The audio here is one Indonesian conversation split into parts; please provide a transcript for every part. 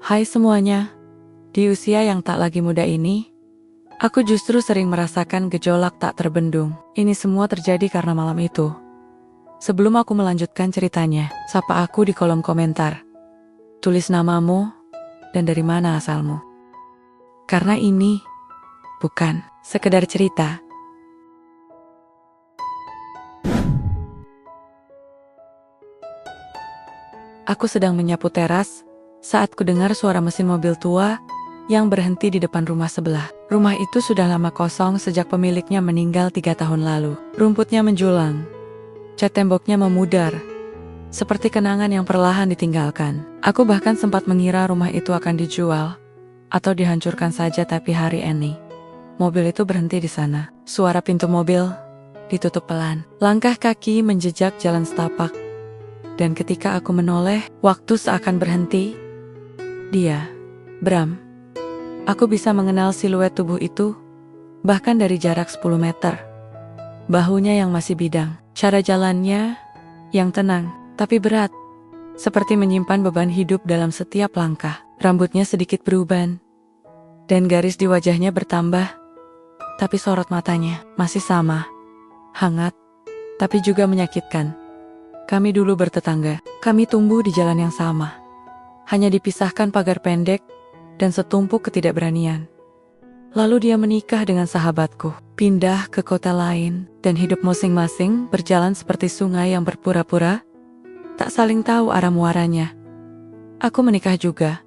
Hai semuanya, di usia yang tak lagi muda ini, aku justru sering merasakan gejolak tak terbendung. Ini semua terjadi karena malam itu. Sebelum aku melanjutkan ceritanya, sapa aku di kolom komentar. Tulis namamu dan dari mana asalmu. Karena ini bukan sekedar cerita. Aku sedang menyapu teras saat kudengar suara mesin mobil tua yang berhenti di depan rumah sebelah. Rumah itu sudah lama kosong sejak pemiliknya meninggal 3 tahun lalu. Rumputnya menjulang, cat temboknya memudar, seperti kenangan yang perlahan ditinggalkan. Aku bahkan sempat mengira rumah itu akan dijual atau dihancurkan saja, tapi hari ini mobil itu berhenti di sana. Suara pintu mobil ditutup pelan. Langkah kaki menjejak jalan setapak. Dan ketika aku menoleh, waktu seakan berhenti. Dia, Bram. Aku bisa mengenal siluet tubuh itu, bahkan dari jarak 10 meter. Bahunya yang masih bidang, cara jalannya yang tenang, tapi berat. Seperti menyimpan beban hidup dalam setiap langkah. Rambutnya sedikit beruban, dan garis di wajahnya bertambah. Tapi sorot matanya masih sama, hangat, tapi juga menyakitkan. Kami dulu bertetangga, kami tumbuh di jalan yang sama. Hanya dipisahkan pagar pendek dan setumpuk ketidakberanian. Lalu dia menikah dengan sahabatku, pindah ke kota lain, dan hidup masing-masing berjalan seperti sungai yang berpura-pura tak saling tahu arah muaranya. Aku menikah juga.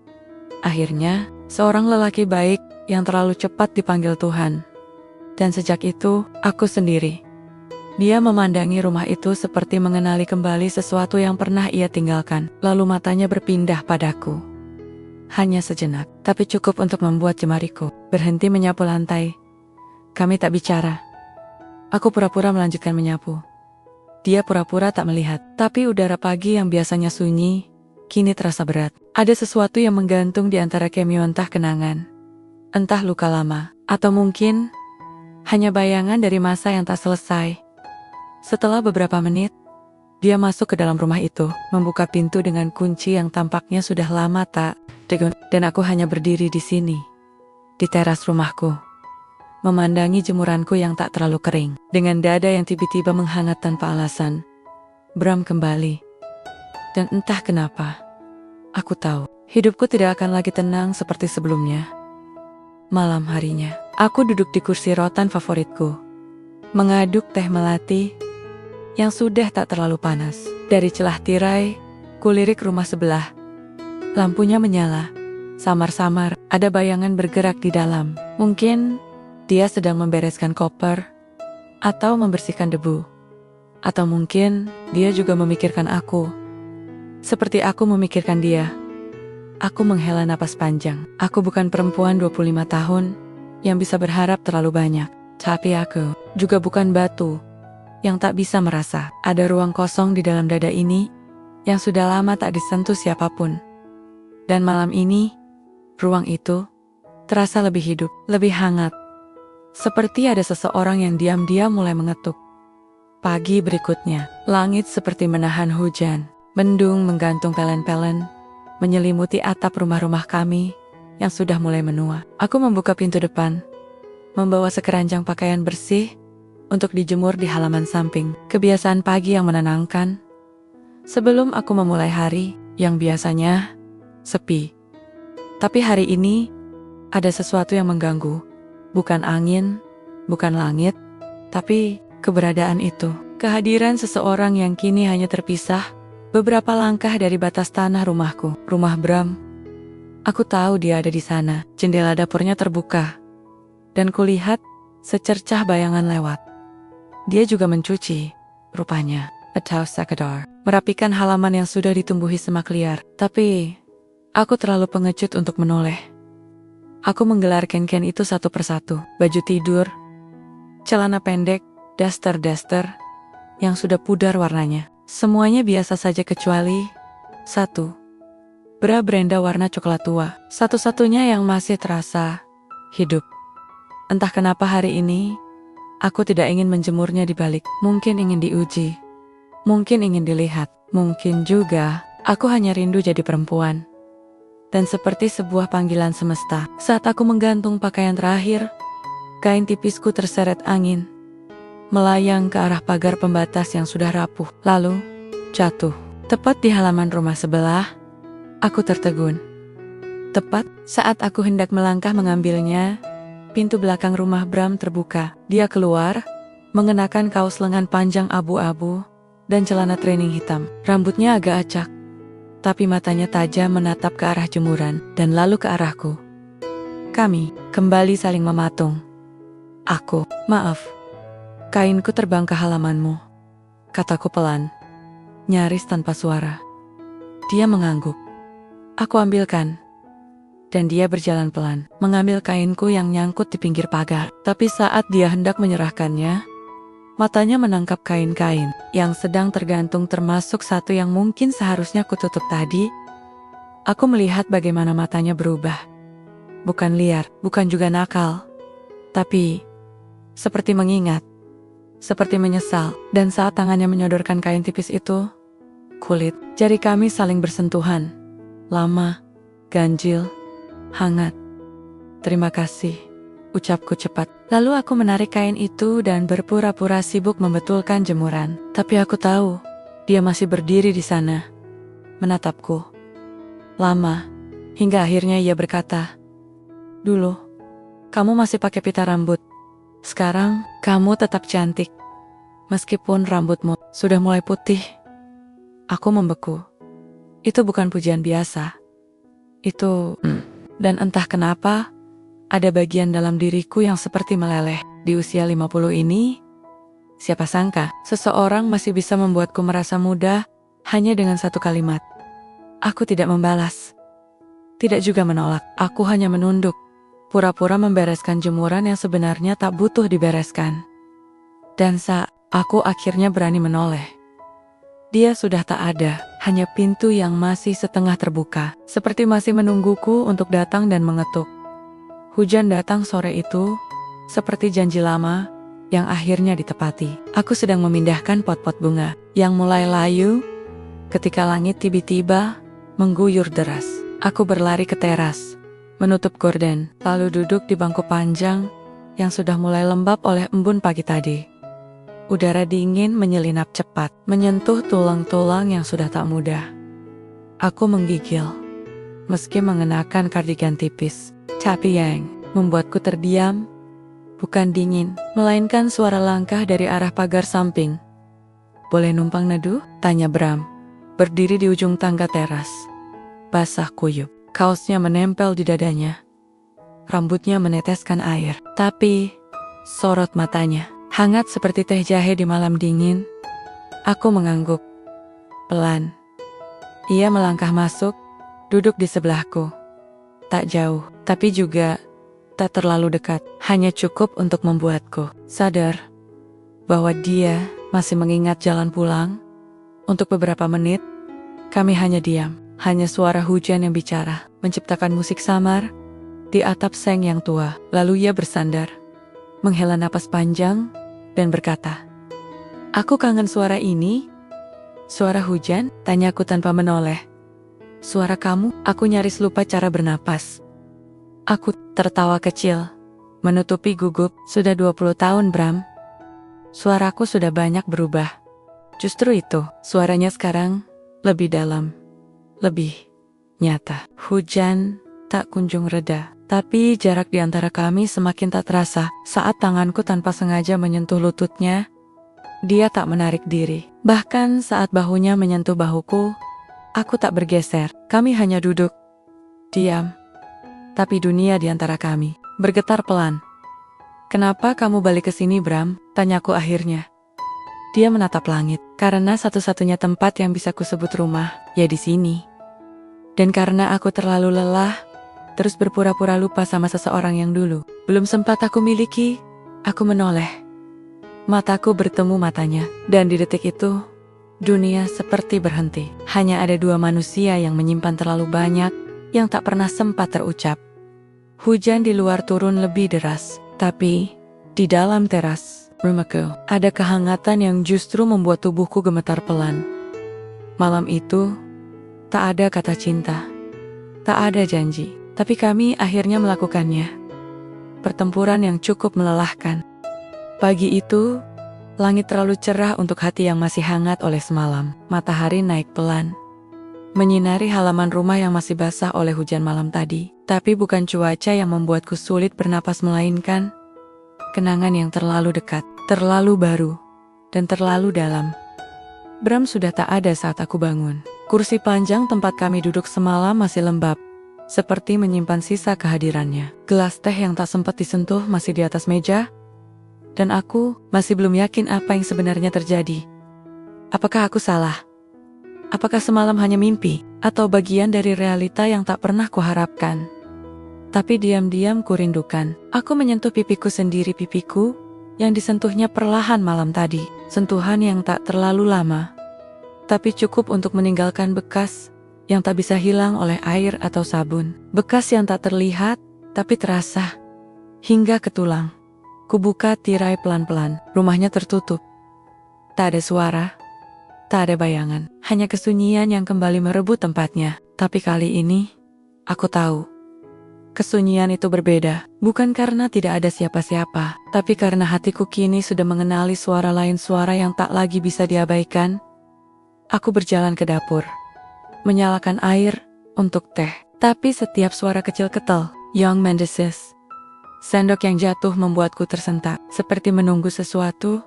Akhirnya, seorang lelaki baik yang terlalu cepat dipanggil Tuhan. Dan sejak itu, aku sendiri. Dia memandangi rumah itu seperti mengenali kembali sesuatu yang pernah ia tinggalkan. Lalu matanya berpindah padaku. Hanya sejenak, tapi cukup untuk membuat jemariku berhenti menyapu lantai. Kami tak bicara. Aku pura-pura melanjutkan menyapu. Dia pura-pura tak melihat. Tapi udara pagi yang biasanya sunyi, kini terasa berat. Ada sesuatu yang menggantung di antara kami, entah kenangan, entah luka lama, atau mungkin hanya bayangan dari masa yang tak selesai. Setelah beberapa menit, dia masuk ke dalam rumah itu, membuka pintu dengan kunci yang tampaknya sudah lama tak digunting. Dan aku hanya berdiri di sini, di teras rumahku, memandangi jemuranku yang tak terlalu kering, dengan dada yang tiba-tiba menghangat tanpa alasan. Bram kembali. Dan entah kenapa, aku tahu, hidupku tidak akan lagi tenang seperti sebelumnya. Malam harinya, aku duduk di kursi rotan favoritku, mengaduk teh melati yang sudah tak terlalu panas. Dari celah tirai, kulirik rumah sebelah. Lampunya menyala, samar-samar, ada bayangan bergerak di dalam. Mungkin dia sedang membereskan koper, atau membersihkan debu. Atau mungkin dia juga memikirkan aku, seperti aku memikirkan dia. Aku menghela napas panjang. Aku bukan perempuan 25 tahun yang bisa berharap terlalu banyak. Tapi aku juga bukan batu yang tak bisa merasa. Ada ruang kosong di dalam dada ini yang sudah lama tak disentuh siapapun. Dan malam ini, ruang itu terasa lebih hidup, lebih hangat. Seperti ada seseorang yang diam-diam mulai mengetuk. Pagi berikutnya, langit seperti menahan hujan. Mendung menggantung pelen-pelen, menyelimuti atap rumah-rumah kami yang sudah mulai menua. Aku membuka pintu depan, membawa sekeranjang pakaian bersih untuk dijemur di halaman samping. Kebiasaan pagi yang menenangkan sebelum aku memulai hari yang biasanya sepi. Tapi hari ini ada sesuatu yang mengganggu. Bukan angin, bukan langit, tapi keberadaan itu. Kehadiran seseorang yang kini hanya terpisah beberapa langkah dari batas tanah rumahku. Rumah Bram. Aku tahu dia ada di sana. Jendela dapurnya terbuka, dan kulihat secercah bayangan lewat. Dia juga mencuci, rupanya, atau sekadar merapikan halaman yang sudah ditumbuhi semak liar. Tapi aku terlalu pengecut untuk menoleh. Aku menggelar ken-ken itu satu persatu. Baju tidur, celana pendek, daster-daster yang sudah pudar warnanya. Semuanya biasa saja kecuali satu. Bra Brenda warna coklat tua. Satu-satunya yang masih terasa hidup. Entah kenapa hari ini aku tidak ingin menjemurnya di balik. Mungkin ingin diuji, mungkin ingin dilihat, mungkin juga aku hanya rindu jadi perempuan. dan seperti sebuah panggilan semesta. Saat aku menggantung pakaian terakhir, kain tipisku terseret angin, melayang ke arah pagar pembatas yang sudah rapuh, lalu jatuh. Tepat di halaman rumah sebelah, aku tertegun. Tepat saat aku hendak melangkah mengambilnya, pintu belakang rumah Bram terbuka. Dia keluar, mengenakan kaos lengan panjang abu-abu dan celana training hitam. Rambutnya agak acak, tapi matanya tajam menatap ke arah jemuran dan lalu ke arahku. Kami kembali saling mematung. Aku, maaf, kainku terbang ke halamanmu, kataku pelan, nyaris tanpa suara. Dia mengangguk. Aku ambilkan. Dan dia berjalan pelan, mengambil kainku yang nyangkut di pinggir pagar. Tapi saat dia hendak menyerahkannya, matanya menangkap kain-kain yang sedang tergantung, termasuk satu yang mungkin seharusnya kututup tadi. Aku melihat bagaimana matanya berubah. Bukan liar, bukan juga nakal, tapi seperti mengingat, seperti menyesal. Dan saat tangannya menyodorkan kain tipis itu, kulit jari kami saling bersentuhan. Lama, ganjil, hangat. Terima kasih, ucapku cepat. Lalu aku menarik kain itu dan berpura-pura sibuk membetulkan jemuran. Tapi aku tahu, dia masih berdiri di sana, menatapku. Lama, hingga akhirnya ia berkata, "Dulu, kamu masih pakai pita rambut. Sekarang, kamu tetap cantik. Meskipun rambutmu sudah mulai putih." Aku membeku. Itu bukan pujian biasa. Itu... Dan entah kenapa, ada bagian dalam diriku yang seperti meleleh. Di usia 50 ini, siapa sangka seseorang masih bisa membuatku merasa muda hanya dengan satu kalimat. Aku tidak membalas, tidak juga menolak. Aku hanya menunduk, pura-pura membereskan jemuran yang sebenarnya tak butuh dibereskan. Dan saat aku akhirnya berani menoleh, dia sudah tak ada, hanya pintu yang masih setengah terbuka, seperti masih menungguku untuk datang dan mengetuk. Hujan datang sore itu, seperti janji lama yang akhirnya ditepati. Aku sedang memindahkan pot-pot bunga yang mulai layu ketika langit tiba-tiba mengguyur deras. Aku berlari ke teras, menutup gorden, lalu duduk di bangku panjang yang sudah mulai lembab oleh embun pagi tadi. Udara dingin menyelinap cepat, menyentuh tulang-tulang yang sudah tak muda. Aku menggigil, meski mengenakan kardigan tipis. Tapi yang membuatku terdiam, bukan dingin, melainkan suara langkah dari arah pagar samping. "Boleh numpang neduh?" tanya Bram, berdiri di ujung tangga teras. Basah kuyup, kaosnya menempel di dadanya. Rambutnya meneteskan air, tapi sorot matanya hangat seperti teh jahe di malam dingin. Aku mengangguk. Pelan. Ia melangkah masuk, duduk di sebelahku. Tak jauh, tapi juga tak terlalu dekat. Hanya cukup untuk membuatku sadar bahwa dia masih mengingat jalan pulang. Untuk beberapa menit, kami hanya diam. Hanya suara hujan yang bicara, menciptakan musik samar di atap seng yang tua. Lalu ia bersandar, menghela napas panjang, dan berkata, "Aku kangen suara ini." "Suara hujan?" tanyaku tanpa menoleh. "Suara kamu?" Aku nyaris lupa cara bernapas. Aku tertawa kecil, menutupi gugup. Sudah 20 tahun, Bram. Suaraku sudah banyak berubah. Justru itu, suaranya sekarang lebih dalam, lebih nyata. Hujan tak kunjung reda. Tapi jarak di antara kami semakin tak terasa. Saat tanganku tanpa sengaja menyentuh lututnya, dia tak menarik diri. Bahkan saat bahunya menyentuh bahuku, aku tak bergeser. Kami hanya duduk, diam. Tapi dunia di antara kami bergetar pelan. "Kenapa kamu balik ke sini, Bram?" tanyaku akhirnya. Dia menatap langit. "Karena satu-satunya tempat yang bisa kusebut rumah, ya di sini. Dan karena aku terlalu lelah terus berpura-pura lupa sama seseorang yang dulu belum sempat aku miliki." Aku menoleh. Mataku bertemu matanya, dan di detik itu, dunia seperti berhenti. Hanya ada dua manusia yang menyimpan terlalu banyak yang tak pernah sempat terucap. Hujan di luar turun lebih deras, tapi di dalam teras rumahku ada kehangatan yang justru membuat tubuhku gemetar pelan. Malam itu, tak ada kata cinta. Tak ada janji, tapi kami akhirnya melakukannya. Pertempuran yang cukup melelahkan. Pagi itu, langit terlalu cerah untuk hati yang masih hangat oleh semalam. Matahari naik pelan, menyinari halaman rumah yang masih basah oleh hujan malam tadi. Tapi bukan cuaca yang membuatku sulit bernapas, melainkan kenangan yang terlalu dekat, terlalu baru, dan terlalu dalam. Bram sudah tak ada saat aku bangun. Kursi panjang tempat kami duduk semalam masih lembab, seperti menyimpan sisa kehadirannya. Gelas teh yang tak sempat disentuh masih di atas meja, dan aku masih belum yakin apa yang sebenarnya terjadi. Apakah aku salah? Apakah semalam hanya mimpi, atau bagian dari realita yang tak pernah kuharapkan? Tapi diam-diam kurindukan. Aku menyentuh pipiku sendiri, pipiku yang disentuhnya perlahan malam tadi. Sentuhan yang tak terlalu lama, tapi cukup untuk meninggalkan bekas yang tak bisa hilang oleh air atau sabun. Bekas yang tak terlihat, tapi terasa hingga ke tulang. Kubuka tirai pelan-pelan. Rumahnya tertutup. Tak ada suara, tak ada bayangan. Hanya kesunyian yang kembali merebut tempatnya. Tapi kali ini, aku tahu. Kesunyian itu berbeda, bukan karena tidak ada siapa-siapa, tapi karena hatiku kini sudah mengenali suara lain, suara yang tak lagi bisa diabaikan. Aku berjalan ke dapur, menyalakan air untuk teh. Tapi setiap suara kecil ketel, Young Mendeses. Sendok yang jatuh membuatku tersentak, seperti menunggu sesuatu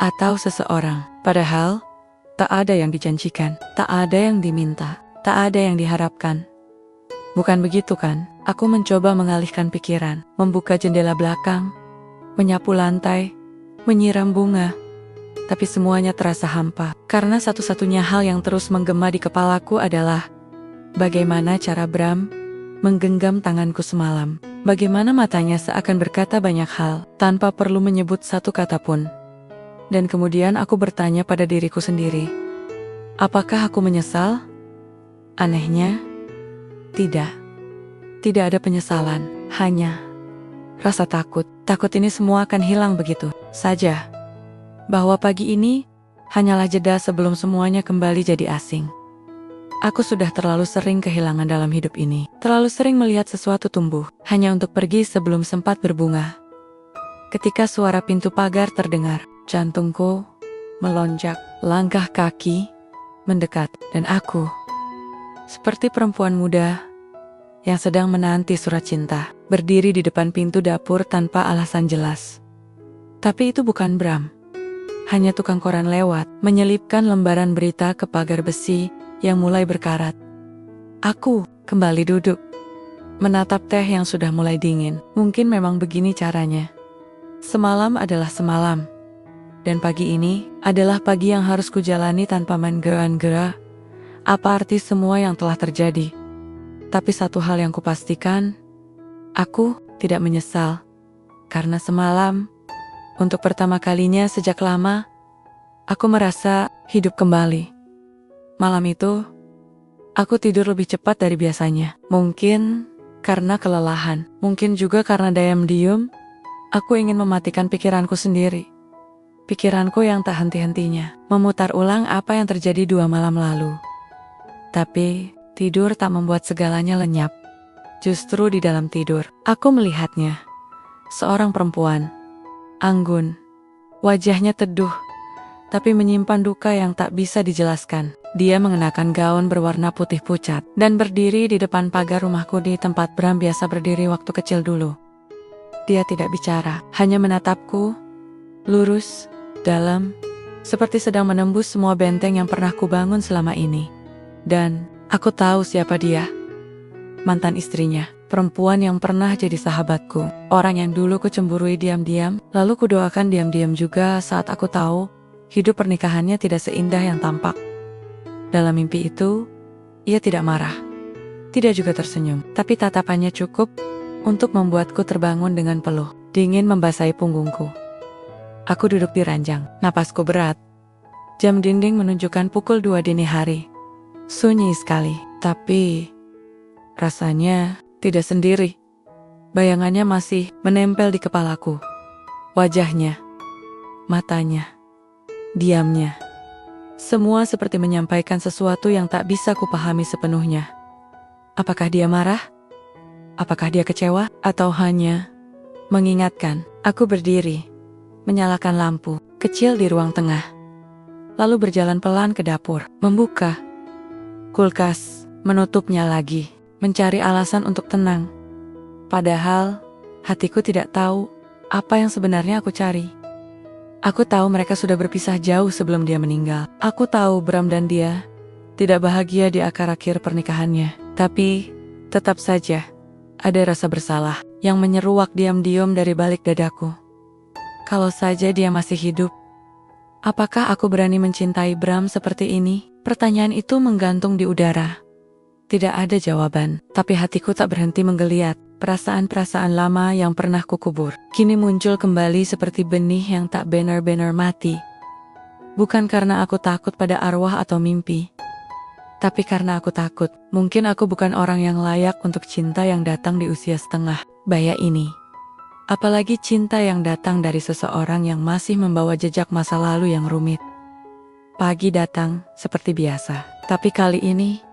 atau seseorang. Padahal, tak ada yang dijanjikan, tak ada yang diminta, tak ada yang diharapkan. Bukan begitu kan? Aku mencoba mengalihkan pikiran, membuka jendela belakang, menyapu lantai, menyiram bunga. Tapi semuanya terasa hampa, karena satu-satunya hal yang terus menggema di kepalaku adalah bagaimana cara Bram menggenggam tanganku semalam. Bagaimana matanya seakan berkata banyak hal, tanpa perlu menyebut satu kata pun. Dan kemudian aku bertanya pada diriku sendiri, apakah aku menyesal? Anehnya, tidak. Tidak ada penyesalan, hanya rasa takut. Takut ini semua akan hilang begitu saja. Bahwa pagi ini hanyalah jeda sebelum semuanya kembali jadi asing. Aku sudah terlalu sering kehilangan dalam hidup ini. Terlalu sering melihat sesuatu tumbuh, hanya untuk pergi sebelum sempat berbunga. Ketika suara pintu pagar terdengar, jantungku melonjak, langkah kaki mendekat, dan aku seperti perempuan muda yang sedang menanti surat cinta, berdiri di depan pintu dapur tanpa alasan jelas. Tapi itu bukan Bram. Hanya tukang koran lewat, menyelipkan lembaran berita ke pagar besi yang mulai berkarat. Aku kembali duduk, menatap teh yang sudah mulai dingin. Mungkin memang begini caranya. Semalam adalah semalam, dan pagi ini adalah pagi yang harus kujalani tanpa main gera-gera. Apa arti semua yang telah terjadi? Tapi satu hal yang kupastikan, aku tidak menyesal. Karena semalam, untuk pertama kalinya sejak lama, aku merasa hidup kembali. Malam itu, aku tidur lebih cepat dari biasanya. Mungkin karena kelelahan, mungkin juga karena diam-diam, aku ingin mematikan pikiranku sendiri. Pikiranku yang tak henti-hentinya, memutar ulang apa yang terjadi 2 malam lalu. Tapi tidur tak membuat segalanya lenyap. Justru di dalam tidur, aku melihatnya. Seorang perempuan, anggun. Wajahnya teduh, tapi menyimpan duka yang tak bisa dijelaskan. Dia mengenakan gaun berwarna putih pucat, dan berdiri di depan pagar rumahku di tempat Bram biasa berdiri waktu kecil dulu. Dia tidak bicara, hanya menatapku, lurus, dalam, seperti sedang menembus semua benteng yang pernah kubangun selama ini. Dan aku tahu siapa dia. Mantan istrinya, perempuan yang pernah jadi sahabatku. Orang yang dulu kucemburui diam-diam, lalu kudoakan diam-diam juga saat aku tahu hidup pernikahannya tidak seindah yang tampak. Dalam mimpi itu, ia tidak marah, tidak juga tersenyum. Tapi tatapannya cukup untuk membuatku terbangun dengan peluh. Dingin membasahi punggungku. Aku duduk di ranjang, napasku berat. Jam dinding menunjukkan pukul 2 dini hari. Sunyi sekali, tapi rasanya tidak sendiri. Bayangannya masih menempel di kepalaku. Wajahnya, matanya, diamnya. Semua seperti menyampaikan sesuatu yang tak bisa kupahami sepenuhnya. Apakah dia marah? Apakah dia kecewa? Atau hanya mengingatkan? Aku berdiri, menyalakan lampu kecil di ruang tengah, lalu berjalan pelan ke dapur, membuka kulkas, menutupnya lagi, mencari alasan untuk tenang. Padahal, hatiku tidak tahu apa yang sebenarnya aku cari. Aku tahu mereka sudah berpisah jauh sebelum dia meninggal. Aku tahu Bram dan dia tidak bahagia di akhir-akhir pernikahannya. Tapi, tetap saja, ada rasa bersalah yang menyeruak diam-diam dari balik dadaku. Kalau saja dia masih hidup, apakah aku berani mencintai Bram seperti ini? Pertanyaan itu menggantung di udara. Tidak ada jawaban, tapi hatiku tak berhenti menggeliat. Perasaan-perasaan lama yang pernah kukubur kini muncul kembali seperti benih yang tak benar-benar mati. Bukan karena aku takut pada arwah atau mimpi, tapi karena aku takut mungkin aku bukan orang yang layak untuk cinta yang datang di usia setengah baya ini. Apalagi cinta yang datang dari seseorang yang masih membawa jejak masa lalu yang rumit. Pagi datang seperti biasa, tapi kali ini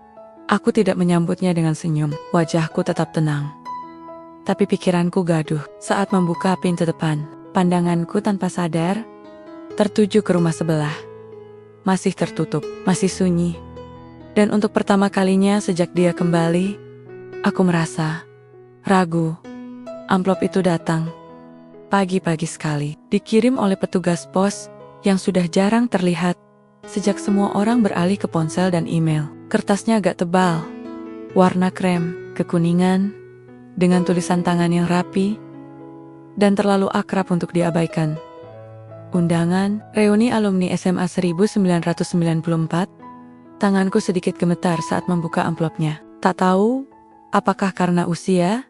aku tidak menyambutnya dengan senyum. Wajahku tetap tenang, tapi pikiranku gaduh saat membuka pintu depan. Pandanganku tanpa sadar tertuju ke rumah sebelah. Masih tertutup, masih sunyi. Dan untuk pertama kalinya sejak dia kembali, aku merasa ragu. Amplop itu datang pagi-pagi sekali, dikirim oleh petugas pos yang sudah jarang terlihat sejak semua orang beralih ke ponsel dan email. Kertasnya agak tebal, warna krem, kekuningan, dengan tulisan tangan yang rapi, dan terlalu akrab untuk diabaikan. Undangan, reuni alumni SMA 1994. Tanganku sedikit gemetar saat membuka amplopnya. Tak tahu, apakah karena usia,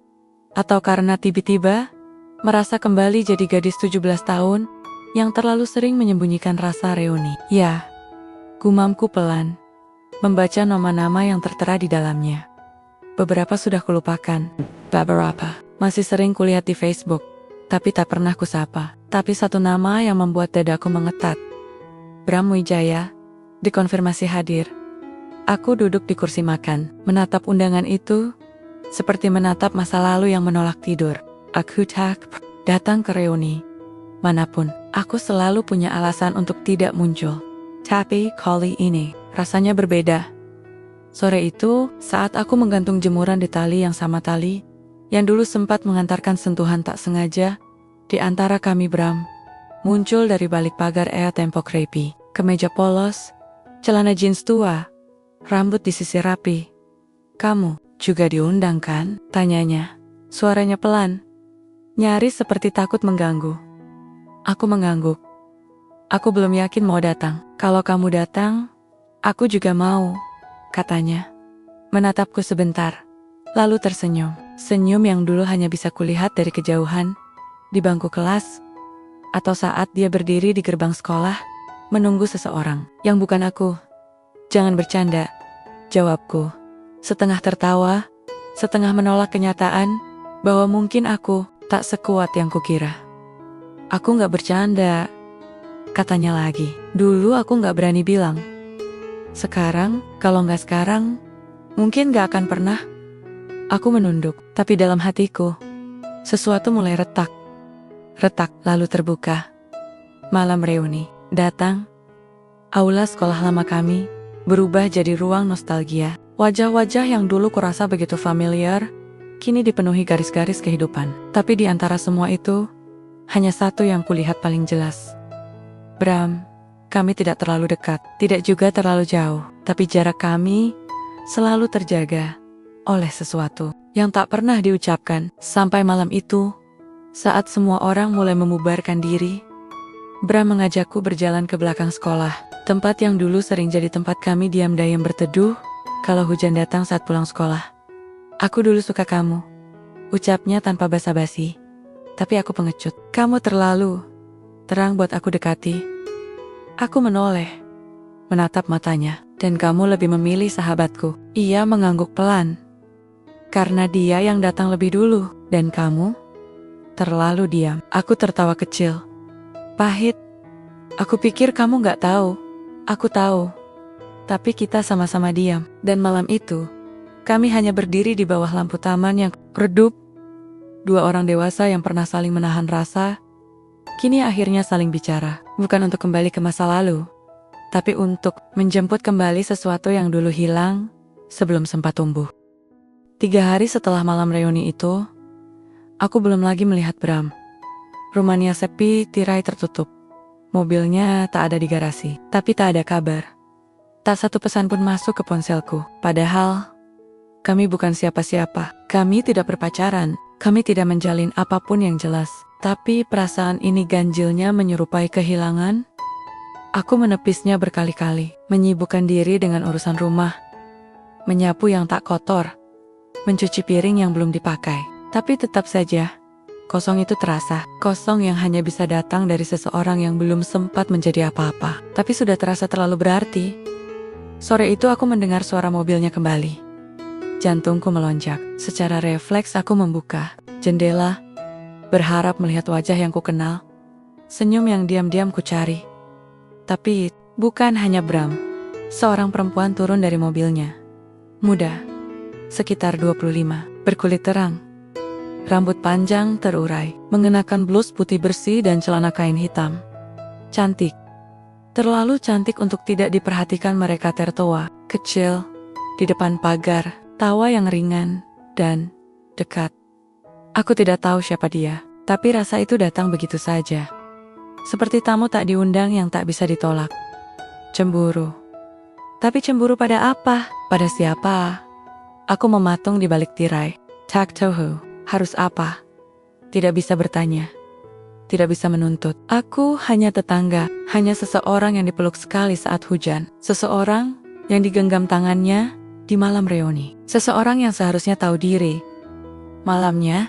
atau karena tiba-tiba merasa kembali jadi gadis 17 tahun yang terlalu sering menyembunyikan rasa reuni. Ya, gumamku pelan, membaca nama-nama yang tertera di dalamnya. Beberapa sudah kulupakan, beberapa masih sering kulihat di Facebook, tapi tak pernah kusapa. Tapi satu nama yang membuat dadaku mengetat. Bram Wijaya, dikonfirmasi hadir. Aku duduk di kursi makan, menatap undangan itu, seperti menatap masa lalu yang menolak tidur. Aku tak datang ke reuni manapun. Aku selalu punya alasan untuk tidak muncul. Tapi kali ini, rasanya berbeda. Sore itu, saat aku menggantung jemuran di tali yang sama tali, yang dulu sempat mengantarkan sentuhan tak sengaja, di antara kami Bram, muncul dari balik pagar tembok rapi, kemeja polos, celana jeans tua, rambut disisir rapi. Kamu juga diundang kan? Tanyanya. Suaranya pelan, nyaris seperti takut mengganggu. Aku mengangguk. Aku belum yakin mau datang. Kalau kamu datang, aku juga mau, katanya. Menatapku sebentar, lalu tersenyum. Senyum yang dulu hanya bisa kulihat dari kejauhan, di bangku kelas, atau saat dia berdiri di gerbang sekolah, menunggu seseorang yang bukan aku. Jangan bercanda, jawabku. Setengah tertawa, setengah menolak kenyataan bahwa mungkin aku tak sekuat yang kukira. Aku gak bercanda, katanya lagi. Dulu aku gak berani bilang. Sekarang, kalau gak sekarang, mungkin gak akan pernah. Aku menunduk, tapi dalam hatiku, sesuatu mulai retak. Retak, lalu terbuka. Malam reuni datang. Aula sekolah lama kami berubah jadi ruang nostalgia. Wajah-wajah yang dulu kurasa begitu familiar, kini dipenuhi garis-garis kehidupan. Tapi di antara semua itu, hanya satu yang kulihat paling jelas. Bram, kami tidak terlalu dekat, tidak juga terlalu jauh, tapi jarak kami selalu terjaga oleh sesuatu yang tak pernah diucapkan. Sampai malam itu, saat semua orang mulai membubarkan diri, Bram mengajakku berjalan ke belakang sekolah, tempat yang dulu sering jadi tempat kami diam-diam berteduh kalau hujan datang saat pulang sekolah. Aku dulu suka kamu, ucapnya tanpa basa-basi. Tapi aku pengecut. Kamu terlalu terang buat aku dekati. Aku menoleh, menatap matanya. Dan kamu lebih memilih sahabatku. Ia mengangguk pelan. Karena dia yang datang lebih dulu. Dan kamu terlalu diam. Aku tertawa kecil, pahit. Aku pikir kamu gak tahu. Aku tahu. Tapi kita sama-sama diam. Dan malam itu, Kami hanya berdiri di bawah lampu taman yang redup. Dua orang dewasa yang pernah saling menahan rasa, kini akhirnya saling bicara. Bukan untuk kembali ke masa lalu, tapi untuk menjemput kembali sesuatu yang dulu hilang sebelum sempat tumbuh. 3 hari setelah malam reuni itu, aku belum lagi melihat Bram. Rumahnya sepi, tirai tertutup. Mobilnya tak ada di garasi, tapi tak ada kabar. Tak satu pesan pun masuk ke ponselku. Padahal, kami bukan siapa-siapa. Kami tidak berpacaran. Kami tidak menjalin apapun yang jelas. Tapi perasaan ini ganjilnya menyerupai kehilangan. Aku menepisnya berkali-kali. Menyibukkan diri dengan urusan rumah. Menyapu yang tak kotor. Mencuci piring yang belum dipakai. Tapi tetap saja, kosong itu terasa. Kosong yang hanya bisa datang dari seseorang yang belum sempat menjadi apa-apa. Tapi sudah terasa terlalu berarti. Sore itu aku mendengar suara mobilnya kembali. Jantungku melonjak. Secara refleks aku membuka jendela, berharap melihat wajah yang kukenal. Senyum yang diam-diam ku cari. Tapi bukan hanya Bram. Seorang perempuan turun dari mobilnya. Muda, sekitar 25, berkulit terang. Rambut panjang terurai, mengenakan blus putih bersih dan celana kain hitam. Cantik. Terlalu cantik untuk tidak diperhatikan. Mereka tertawa, kecil, di depan pagar, tawa yang ringan, dan dekat. Aku tidak tahu siapa dia, tapi rasa itu datang begitu saja. Seperti tamu tak diundang yang tak bisa ditolak. Cemburu. Tapi cemburu pada apa? Pada siapa? Aku mematung di balik tirai. Tak tahu, harus apa? Tidak bisa bertanya. Tidak bisa menuntut. Aku hanya tetangga, hanya seseorang yang dipeluk sekali saat hujan. Seseorang yang digenggam tangannya di malam reuni. Seseorang yang seharusnya tahu diri. Malamnya,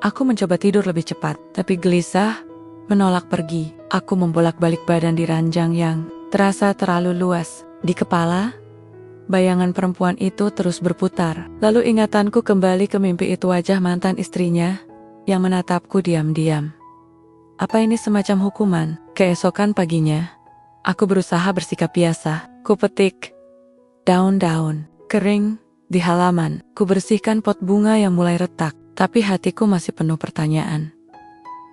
aku mencoba tidur lebih cepat, tapi gelisah menolak pergi. Aku membolak-balik badan di ranjang yang terasa terlalu luas. Di kepala, bayangan perempuan itu terus berputar. Lalu ingatanku kembali ke mimpi itu, wajah mantan istrinya yang menatapku diam-diam. Apa ini semacam hukuman? Keesokan paginya, aku berusaha bersikap biasa. Ku petik daun-daun kering di halaman. Ku bersihkan pot bunga yang mulai retak, tapi hatiku masih penuh pertanyaan.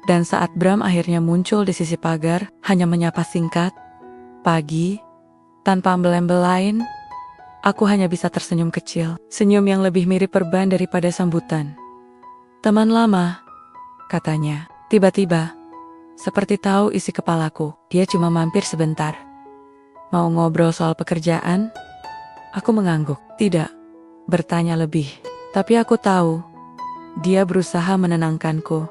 Dan saat Bram akhirnya muncul di sisi pagar, hanya menyapa singkat, "Pagi," tanpa embel-embel lain, aku hanya bisa tersenyum kecil. Senyum yang lebih mirip perban daripada sambutan. "Teman lama," katanya. Tiba-tiba, seperti tahu isi kepalaku, dia cuma mampir sebentar. Mau ngobrol soal pekerjaan? Aku mengangguk. Tidak. Bertanya lebih. Tapi aku tahu, dia berusaha menenangkanku.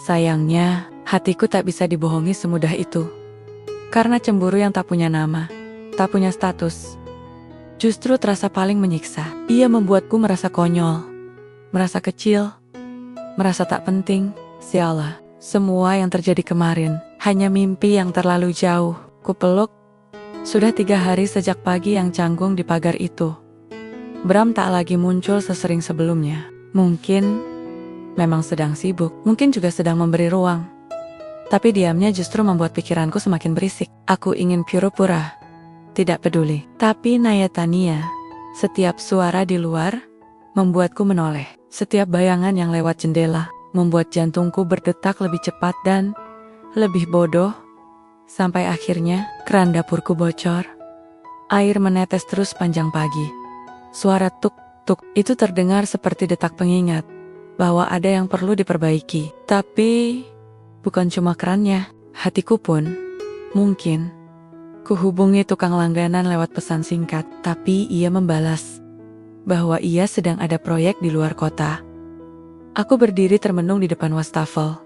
Sayangnya, hatiku tak bisa dibohongi semudah itu. Karena cemburu yang tak punya nama, tak punya status, justru terasa paling menyiksa. Ia membuatku merasa konyol, merasa kecil, merasa tak penting. Sialah. Semua yang terjadi kemarin hanya mimpi yang terlalu jauh. Kupeluk. Sudah 3 hari sejak pagi yang canggung di pagar itu. Bram tak lagi muncul sesering sebelumnya. Mungkin memang sedang sibuk, mungkin juga sedang memberi ruang. Tapi diamnya justru membuat pikiranku semakin berisik. Aku ingin pura-pura tidak peduli. Tapi Nayatania, setiap suara di luar membuatku menoleh. Setiap bayangan yang lewat jendela membuat jantungku berdetak lebih cepat dan lebih bodoh. Sampai akhirnya keran dapurku bocor. Air menetes terus panjang pagi. Suara tuk-tuk itu terdengar seperti detak pengingat bahwa ada yang perlu diperbaiki. Tapi bukan cuma kerannya, hatiku pun. Mungkin kuhubungi tukang langganan lewat pesan singkat, tapi ia membalas bahwa ia sedang ada proyek di luar kota. Aku berdiri termenung di depan wastafel,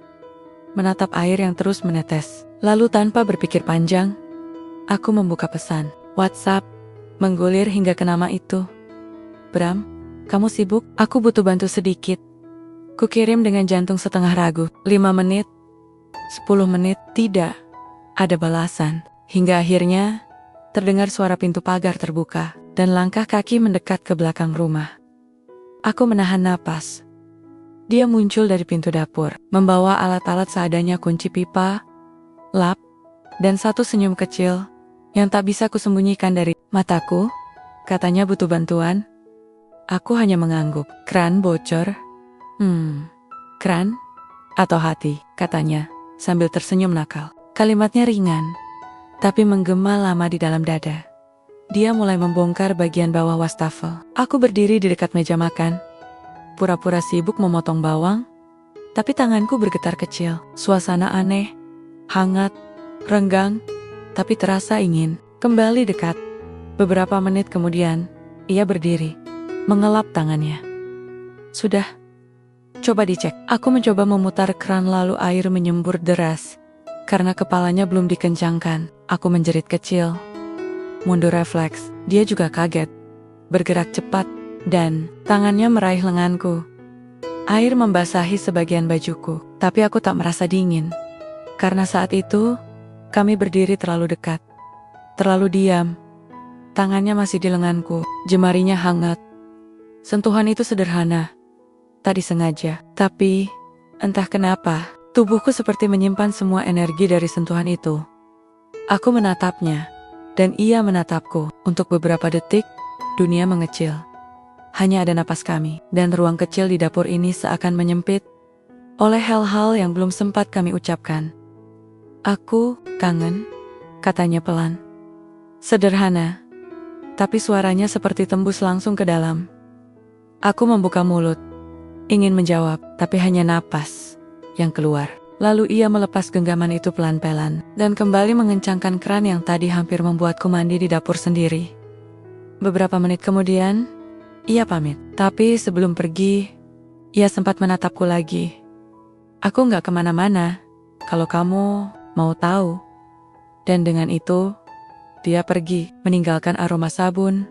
menatap air yang terus menetes. Lalu tanpa berpikir panjang, aku membuka pesan WhatsApp, menggulir hingga ke nama itu. "Bram, kamu sibuk? Aku butuh bantu sedikit." Kukirim dengan jantung setengah ragu. 5 menit, 10 menit, tidak ada balasan. Hingga akhirnya, terdengar suara pintu pagar terbuka, dan langkah kaki mendekat ke belakang rumah. Aku menahan napas. Dia muncul dari pintu dapur, membawa alat-alat seadanya, kunci pipa, lap, dan satu senyum kecil yang tak bisa kusembunyikan dari mataku. Katanya butuh bantuan. Aku hanya mengangguk. Kran bocor? Kran? Atau hati, katanya, sambil tersenyum nakal. Kalimatnya ringan, tapi menggema lama di dalam dada. Dia mulai membongkar bagian bawah wastafel. Aku berdiri di dekat meja makan, pura-pura sibuk memotong bawang, tapi tanganku bergetar kecil. Suasana aneh, hangat, renggang, tapi terasa ingin kembali dekat. Beberapa menit kemudian, ia berdiri, mengelap tangannya. Sudah, coba dicek. Aku mencoba memutar keran lalu air menyembur deras. Karena kepalanya belum dikencangkan, aku menjerit kecil. Mundur refleks, dia juga kaget. Bergerak cepat, dan tangannya meraih lenganku. Air membasahi sebagian bajuku, tapi aku tak merasa dingin. Karena saat itu, kami berdiri terlalu dekat. Terlalu diam. Tangannya masih di lenganku, jemarinya hangat. Sentuhan itu sederhana, tak disengaja. Tapi, entah kenapa, tubuhku seperti menyimpan semua energi dari sentuhan itu. Aku menatapnya, dan ia menatapku. Untuk beberapa detik, dunia mengecil. Hanya ada napas kami, dan ruang kecil di dapur ini seakan menyempit oleh hal-hal yang belum sempat kami ucapkan. Aku kangen, katanya pelan. Sederhana, tapi suaranya seperti tembus langsung ke dalam. Aku membuka mulut, ingin menjawab, tapi hanya napas yang keluar. Lalu ia melepas genggaman itu pelan-pelan, dan kembali mengencangkan keran yang tadi hampir membuatku mandi di dapur sendiri. Beberapa menit kemudian, ia pamit. Tapi sebelum pergi, ia sempat menatapku lagi. Aku nggak kemana-mana, kalau kamu mau tahu. Dan dengan itu, dia pergi, meninggalkan aroma sabun,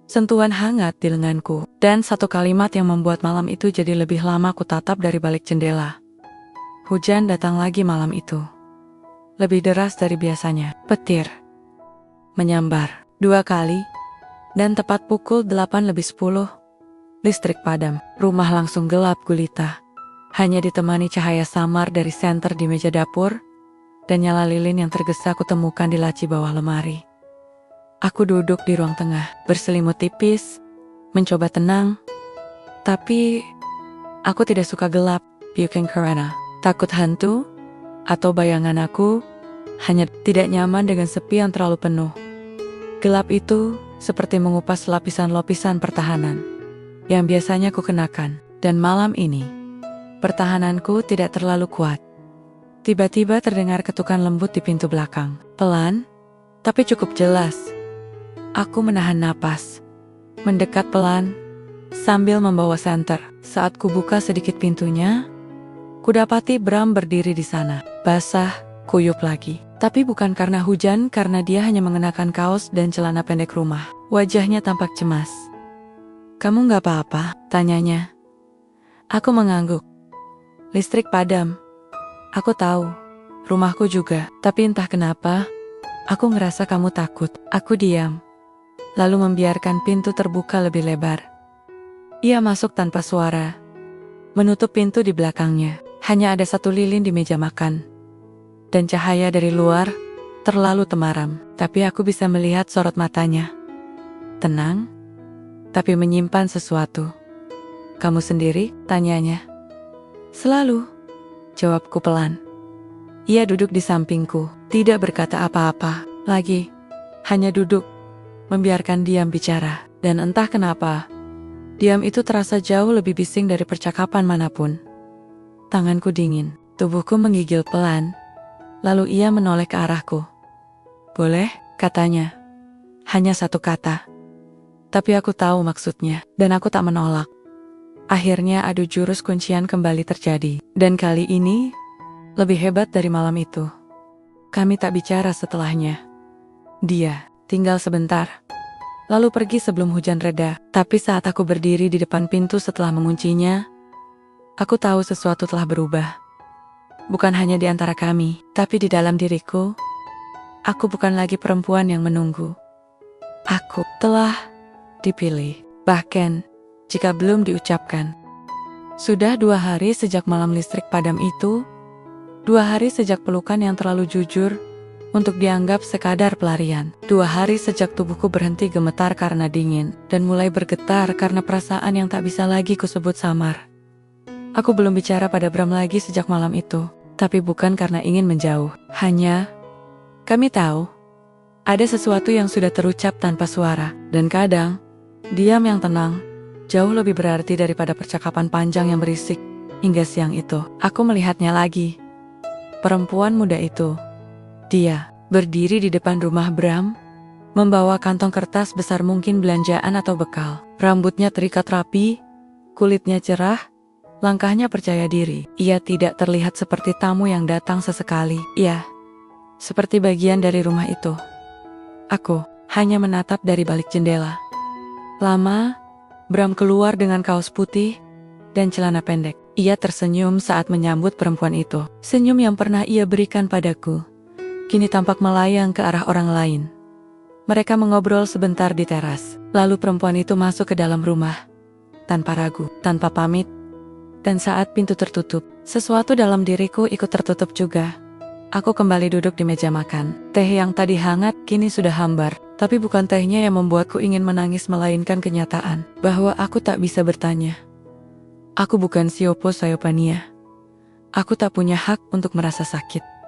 sentuhan hangat di lenganku, dan satu kalimat yang membuat malam itu jadi lebih lama ku tatap dari balik jendela. Hujan datang lagi malam itu. Lebih deras dari biasanya. Petir menyambar 2 kali, dan tepat pukul 8:10, listrik padam. Rumah langsung gelap gulita. Hanya ditemani cahaya samar dari senter di meja dapur, dan nyala lilin yang tergesa kutemukan di laci bawah lemari. Aku duduk di ruang tengah, berselimut tipis, mencoba tenang. Tapi, aku tidak suka gelap, bukan karena takut hantu, atau bayangan aku hanya tidak nyaman dengan sepi yang terlalu penuh. Gelap itu seperti mengupas lapisan-lapisan pertahanan yang biasanya ku kenakan. Dan malam ini, pertahananku tidak terlalu kuat. Tiba-tiba terdengar ketukan lembut di pintu belakang. Pelan, tapi cukup jelas. Aku menahan napas, mendekat pelan, sambil membawa senter. Saat ku buka sedikit pintunya, kudapati Bram berdiri di sana, basah, kuyup lagi. Tapi bukan karena hujan, karena dia hanya mengenakan kaos dan celana pendek rumah. Wajahnya tampak cemas. Kamu nggak apa-apa? Tanyanya. Aku mengangguk. Listrik padam. Aku tahu. Rumahku juga. Tapi entah kenapa, aku ngerasa kamu takut. Aku diam, lalu membiarkan pintu terbuka lebih lebar. Ia masuk tanpa suara, menutup pintu di belakangnya. Hanya ada satu lilin di meja makan, dan cahaya dari luar terlalu temaram. Tapi aku bisa melihat sorot matanya. Tenang, tapi menyimpan sesuatu. Kamu sendiri? Tanyanya. Selalu, jawabku pelan. Ia duduk di sampingku, tidak berkata apa-apa lagi. Hanya duduk, membiarkan diam bicara. Dan entah kenapa, diam itu terasa jauh lebih bising dari percakapan manapun. Tanganku dingin, tubuhku menggigil pelan, lalu ia menoleh ke arahku. Boleh, katanya. Hanya satu kata. Tapi aku tahu maksudnya, dan aku tak menolak. Akhirnya adu jurus kuncian kembali terjadi. Dan kali ini, lebih hebat dari malam itu. Kami tak bicara setelahnya. Dia tinggal sebentar, lalu pergi sebelum hujan reda. Tapi saat aku berdiri di depan pintu setelah menguncinya, aku tahu sesuatu telah berubah. Bukan hanya di antara kami, tapi di dalam diriku. Aku bukan lagi perempuan yang menunggu. Aku telah dipilih, bahkan jika belum diucapkan. Sudah 2 hari sejak malam listrik padam itu, 2 hari sejak pelukan yang terlalu jujur, untuk dianggap sekadar pelarian. 2 hari sejak tubuhku berhenti gemetar karena dingin, dan mulai bergetar karena perasaan yang tak bisa lagi kusebut samar. Aku belum bicara pada Bram lagi sejak malam itu, tapi bukan karena ingin menjauh. Hanya, kami tahu, ada sesuatu yang sudah terucap tanpa suara, dan kadang, diam yang tenang, jauh lebih berarti daripada percakapan panjang yang berisik. Hingga siang itu, aku melihatnya lagi. Perempuan muda itu. Dia berdiri di depan rumah Bram, membawa kantong kertas besar mungkin belanjaan atau bekal. Rambutnya terikat rapi, kulitnya cerah, langkahnya percaya diri. Ia tidak terlihat seperti tamu yang datang sesekali. Ia seperti bagian dari rumah itu. Aku hanya menatap dari balik jendela. Lama, Bram keluar dengan kaos putih dan celana pendek. Ia tersenyum saat menyambut perempuan itu. Senyum yang pernah ia berikan padaku kini tampak melayang ke arah orang lain. Mereka mengobrol sebentar di teras. Lalu perempuan itu masuk ke dalam rumah. Tanpa ragu, tanpa pamit. Dan saat pintu tertutup, sesuatu dalam diriku ikut tertutup juga. Aku kembali duduk di meja makan. Teh yang tadi hangat kini sudah hambar. Tapi bukan tehnya yang membuatku ingin menangis, melainkan kenyataan bahwa aku tak bisa bertanya. Aku bukan Siopo Sayopania. Aku tak punya hak untuk merasa sakit.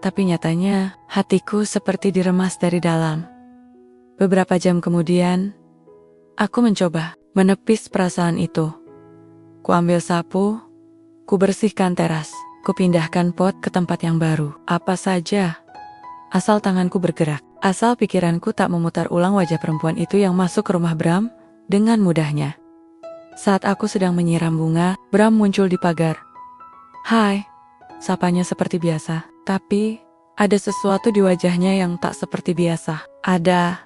Tapi nyatanya, hatiku seperti diremas dari dalam. Beberapa jam kemudian, aku mencoba menepis perasaan itu. Ku ambil sapu, ku bersihkan teras, ku pindahkan pot ke tempat yang baru. Apa saja, asal tanganku bergerak, asal pikiranku tak memutar ulang wajah perempuan itu yang masuk ke rumah Bram dengan mudahnya. Saat aku sedang menyiram bunga, Bram muncul di pagar. "Hai," sapanya seperti biasa. Tapi, ada sesuatu di wajahnya yang tak seperti biasa. Ada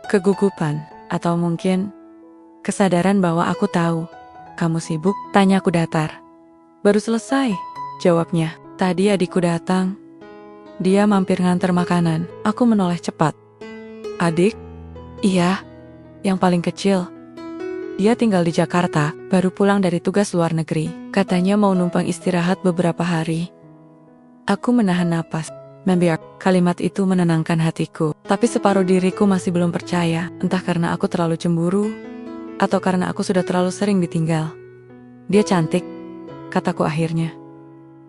kegugupan, atau mungkin kesadaran bahwa aku tahu. "Kamu sibuk?" tanyaku datar. "Baru selesai," jawabnya. "Tadi adikku datang. Dia mampir nganter makanan." Aku menoleh cepat. "Adik?" "Iya, yang paling kecil. Dia tinggal di Jakarta, baru pulang dari tugas luar negeri. Katanya mau numpang istirahat beberapa hari." Aku menahan napas. Membiak, kalimat itu menenangkan hatiku. Tapi separuh diriku masih belum percaya. Entah karena aku terlalu cemburu, atau karena aku sudah terlalu sering ditinggal. "Dia cantik," kataku akhirnya.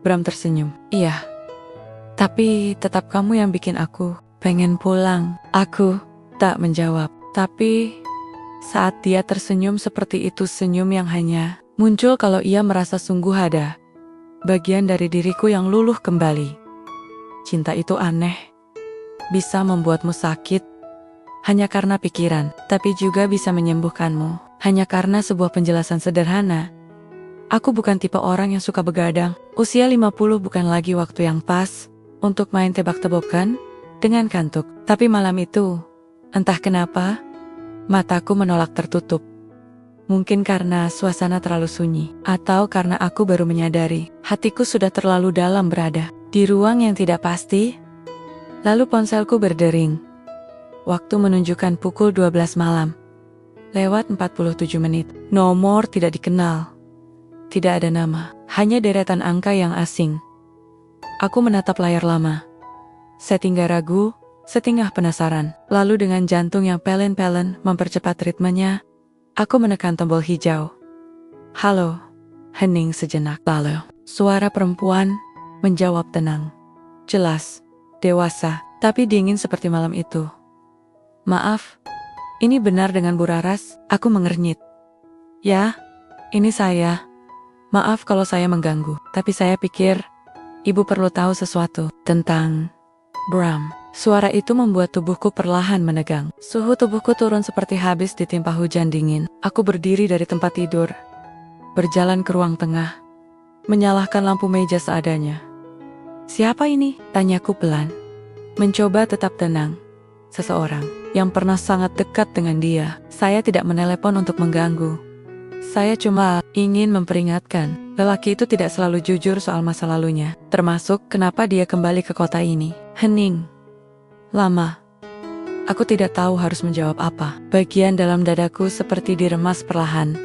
Bram tersenyum. "Iya. Tapi tetap kamu yang bikin aku pengen pulang." Aku tak menjawab. Tapi saat dia tersenyum seperti itu, senyum yang hanya muncul kalau ia merasa sungguh ada bagian dari diriku yang luluh kembali. Cinta itu aneh. Bisa membuatmu sakit hanya karena pikiran, tapi juga bisa menyembuhkanmu hanya karena sebuah penjelasan sederhana. Aku bukan tipe orang yang suka begadang. Usia 50 bukan lagi waktu yang pas untuk main tebak-tebakan dengan kantuk. Tapi malam itu, entah kenapa, mataku menolak tertutup. Mungkin karena suasana terlalu sunyi, atau karena aku baru menyadari hatiku sudah terlalu dalam berada di ruang yang tidak pasti. Lalu ponselku berdering. Waktu menunjukkan pukul 12 malam. Lewat 47 menit. Nomor tidak dikenal. Tidak ada nama, hanya deretan angka yang asing. Aku menatap layar lama. Setinggal ragu, setinggal penasaran. Lalu dengan jantung yang pelen-pelen mempercepat ritmenya, aku menekan tombol hijau. "Halo." Hening sejenak. Lalu, suara perempuan menjawab tenang. Jelas, dewasa, tapi dingin seperti malam itu. "Maaf, ini benar dengan Bu Raras?" Aku mengernyit. "Ya, ini saya. Maaf kalau saya mengganggu, tapi saya pikir Ibu perlu tahu sesuatu tentang Bram." Suara itu membuat tubuhku perlahan menegang. Suhu tubuhku turun seperti habis ditimpa hujan dingin. Aku berdiri dari tempat tidur, berjalan ke ruang tengah, menyalakan lampu meja seadanya. "Siapa ini?" tanyaku pelan. Mencoba tetap tenang. "Seseorang yang pernah sangat dekat dengan dia." Saya tidak menelepon untuk mengganggu. Saya cuma ingin memperingatkan, lelaki itu tidak selalu jujur soal masa lalunya, termasuk kenapa dia kembali ke kota ini. Hening. Lama. Aku tidak tahu harus menjawab apa. Bagian dalam dadaku seperti diremas perlahan.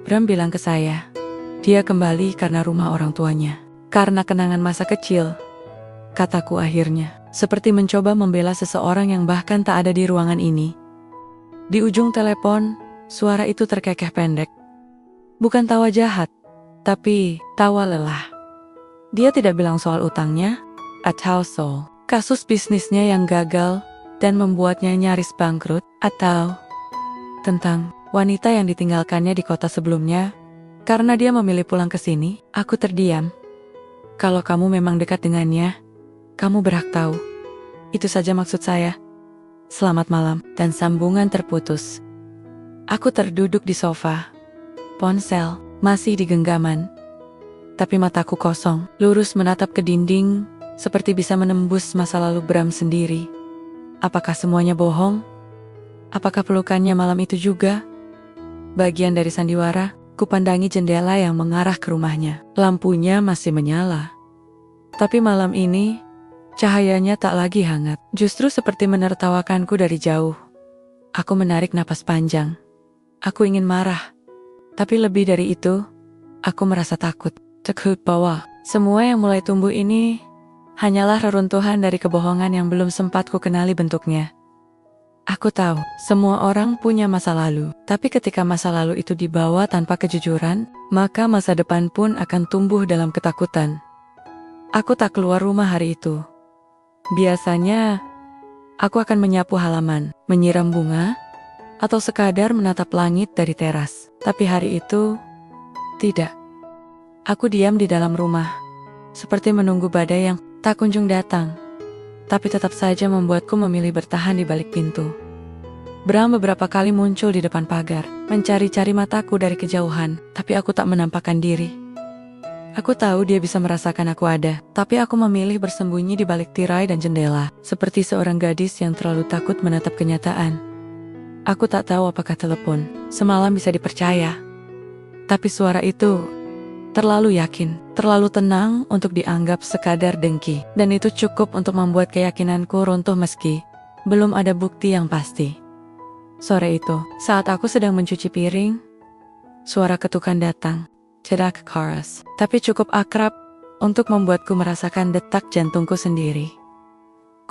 Bram bilang ke saya, dia kembali karena rumah orang tuanya. Karena kenangan masa kecil, kataku akhirnya. seperti mencoba membela seseorang yang bahkan tak ada di ruangan ini. Di ujung telepon, suara itu terkekeh pendek. Bukan tawa jahat, tapi tawa lelah. Dia tidak bilang soal utangnya, atau soal kasus bisnisnya yang gagal dan membuatnya nyaris bangkrut, atau tentang wanita yang ditinggalkannya di kota sebelumnya. Karena dia memilih pulang ke sini, aku terdiam. Kalau kamu memang dekat dengannya, kamu berhak tahu. Itu saja maksud saya. Selamat malam. Dan sambungan terputus. Aku terduduk di sofa. Ponsel masih di genggaman. Tapi mataku kosong, lurus menatap ke dinding, seperti bisa menembus masa lalu Bram sendiri. Apakah semuanya bohong? Apakah pelukannya malam itu juga bagian dari sandiwara? Kupandangi jendela yang mengarah ke rumahnya. Lampunya masih menyala. Tapi malam ini, cahayanya tak lagi hangat. Justru seperti menertawakanku dari jauh. Aku menarik napas panjang. Aku ingin marah. Tapi lebih dari itu, aku merasa takut. Takut bahwa semua yang mulai tumbuh ini hanyalah reruntuhan dari kebohongan yang belum sempat ku kenali bentuknya. Aku tahu, semua orang punya masa lalu. Tapi ketika masa lalu itu dibawa tanpa kejujuran, maka masa depan pun akan tumbuh dalam ketakutan. Aku tak keluar rumah hari itu. Biasanya, aku akan menyapu halaman, menyiram bunga, atau sekadar menatap langit dari teras. Tapi hari itu, tidak. Aku diam di dalam rumah, seperti menunggu badai yang tak kunjung datang. Tapi tetap saja membuatku memilih bertahan di balik pintu. Bram beberapa kali muncul di depan pagar, mencari-cari mataku dari kejauhan, tapi aku tak menampakkan diri. Aku tahu dia bisa merasakan aku ada, tapi aku memilih bersembunyi di balik tirai dan jendela, seperti seorang gadis yang terlalu takut menatap kenyataan. Aku tak tahu apakah telepon semalam bisa dipercaya. Tapi suara itu terlalu yakin, terlalu tenang untuk dianggap sekadar dengki. Dan itu cukup untuk membuat keyakinanku runtuh meski belum ada bukti yang pasti. Sore itu, saat aku sedang mencuci piring, suara ketukan datang. Tidak keras, tapi cukup akrab untuk membuatku merasakan detak jantungku sendiri.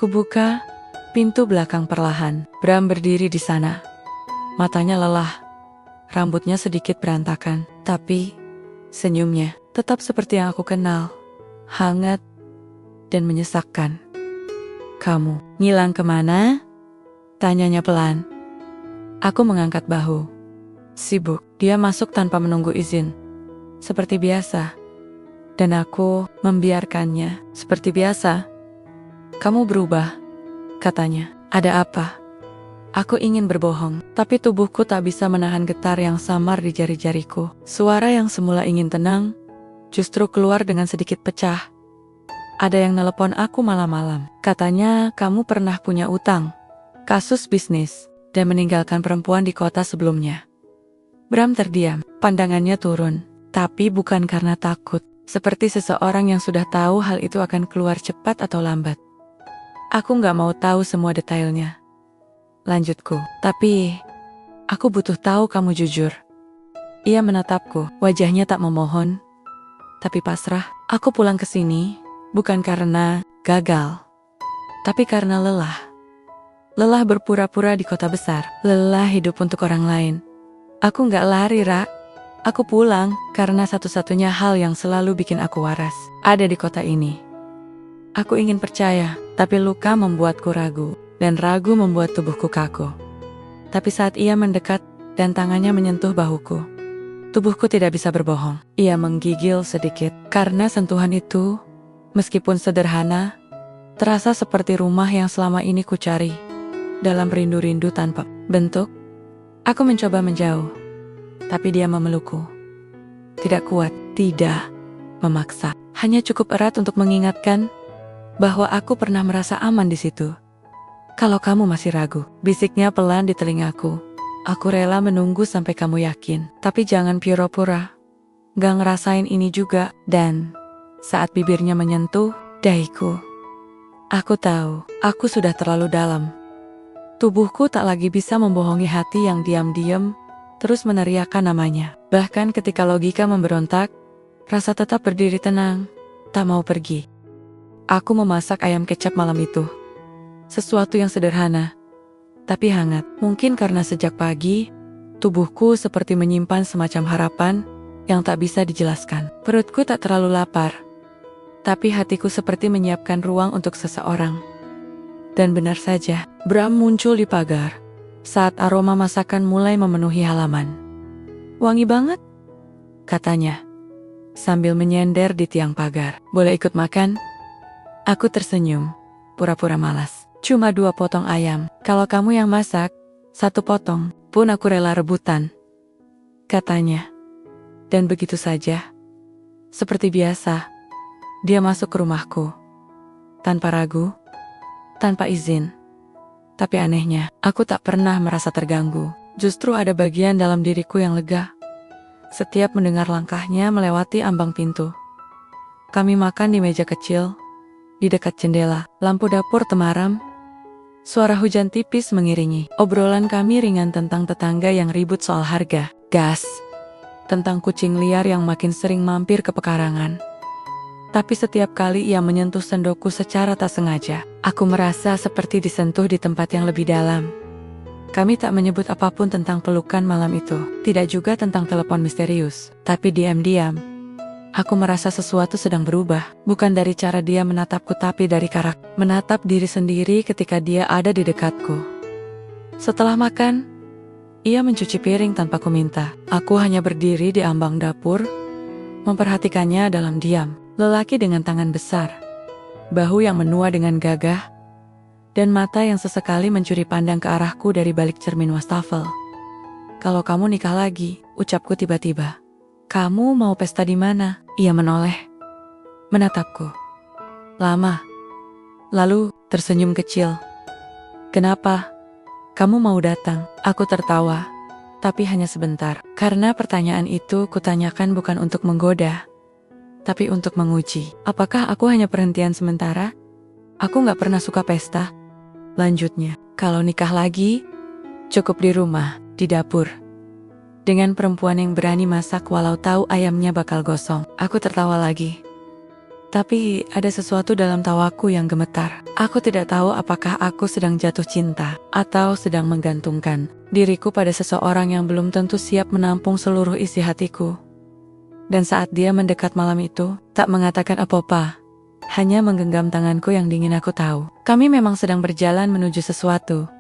Kubuka pintu belakang perlahan. Bram berdiri di sana. Matanya lelah, rambutnya sedikit berantakan, tapi senyumnya tetap seperti yang aku kenal, hangat dan menyesakkan. Kamu ngilang kemana? Tanyanya pelan. Aku mengangkat bahu. Sibuk. Dia masuk tanpa menunggu izin. Seperti biasa. Dan aku membiarkannya. Seperti biasa. Kamu berubah, katanya. Ada apa? Aku ingin berbohong, tapi tubuhku tak bisa menahan getar yang samar di jari-jariku. Suara yang semula ingin tenang, justru keluar dengan sedikit pecah. Ada yang nelepon aku malam-malam. Katanya kamu pernah punya utang, kasus bisnis, dan meninggalkan perempuan di kota sebelumnya. Bram terdiam, pandangannya turun, tapi bukan karena takut. Seperti seseorang yang sudah tahu hal itu akan keluar cepat atau lambat. Aku gak mau tahu semua detailnya. Lanjutku, tapi aku butuh tahu kamu jujur. Ia menatapku, wajahnya tak memohon, tapi pasrah. Aku pulang ke sini bukan karena gagal, tapi karena lelah. Lelah berpura-pura di kota besar, lelah hidup untuk orang lain. Aku gak lari, Ra. Aku pulang karena satu-satunya hal yang selalu bikin aku waras ada di kota ini. Aku ingin percaya, tapi luka membuatku ragu. Dan ragu membuat tubuhku kaku. Tapi saat ia mendekat dan tangannya menyentuh bahuku, tubuhku tidak bisa berbohong. Ia menggigil sedikit karena sentuhan itu, meskipun sederhana, terasa seperti rumah yang selama ini kucari. Dalam rindu-rindu tanpa bentuk, aku mencoba menjauh, tapi dia memelukku. Tidak kuat, tidak memaksa, hanya cukup erat untuk mengingatkan bahwa aku pernah merasa aman di situ. Kalau kamu masih ragu, bisiknya pelan di telingaku. Aku rela menunggu sampai kamu yakin, tapi jangan pura-pura. Gak ngerasain ini juga. Dan saat bibirnya menyentuh dahiku, aku tahu, aku sudah terlalu dalam. Tubuhku tak lagi bisa membohongi hati yang diam-diam terus meneriakkan namanya. Bahkan ketika logika memberontak, rasa tetap berdiri tenang, tak mau pergi. Aku memasak ayam kecap malam itu. Sesuatu yang sederhana, tapi hangat. Mungkin karena sejak pagi, tubuhku seperti menyimpan semacam harapan yang tak bisa dijelaskan. Perutku tak terlalu lapar, tapi hatiku seperti menyiapkan ruang untuk seseorang. Dan benar saja, Bram muncul di pagar saat aroma masakan mulai memenuhi halaman. "Wangi banget," katanya, sambil menyender di tiang pagar. "Boleh ikut makan?" Aku tersenyum, pura-pura malas. "Cuma 2 potong ayam. Kalau kamu yang masak, 1 potong pun aku rela rebutan," katanya. Dan begitu saja, seperti biasa, dia masuk ke rumahku. Tanpa ragu, tanpa izin. Tapi anehnya, aku tak pernah merasa terganggu. Justru ada bagian dalam diriku yang lega setiap mendengar langkahnya melewati ambang pintu. Kami makan di meja kecil, di dekat jendela. Lampu dapur temaram, suara hujan tipis mengiringi. Obrolan kami ringan tentang tetangga yang ribut soal harga gas, tentang kucing liar yang makin sering mampir ke pekarangan. Tapi setiap kali ia menyentuh sendokku secara tak sengaja, aku merasa seperti disentuh di tempat yang lebih dalam. Kami tak menyebut apapun tentang pelukan malam itu, tidak juga tentang telepon misterius. Tapi diam-diam, aku merasa sesuatu sedang berubah. Bukan dari cara dia menatapku, tapi dari karakter menatap diri sendiri ketika dia ada di dekatku. Setelah makan, ia mencuci piring tanpa kuminta. Aku hanya berdiri di ambang dapur, memperhatikannya dalam diam. Lelaki dengan tangan besar, bahu yang menua dengan gagah, dan mata yang sesekali mencuri pandang ke arahku dari balik cermin wastafel. "Kalau kamu nikah lagi," ucapku tiba-tiba. "Kamu mau pesta di mana?" Ia menoleh, menatapku lama, lalu tersenyum kecil. "Kenapa? Kamu mau datang?" Aku tertawa, tapi hanya sebentar. Karena pertanyaan itu kutanyakan bukan untuk menggoda, tapi untuk menguji. Apakah aku hanya perhentian sementara? Aku gak pernah suka pesta. Lanjutnya, kalau nikah lagi, cukup di rumah, di dapur, dengan perempuan yang berani masak walau tahu ayamnya bakal gosong. Aku tertawa lagi. Tapi ada sesuatu dalam tawaku yang gemetar. Aku tidak tahu apakah aku sedang jatuh cinta atau sedang menggantungkan diriku pada seseorang yang belum tentu siap menampung seluruh isi hatiku. Dan saat dia mendekat malam itu, tak mengatakan apa-apa, hanya menggenggam tanganku yang dingin. Aku tahu, kami memang sedang berjalan menuju sesuatu.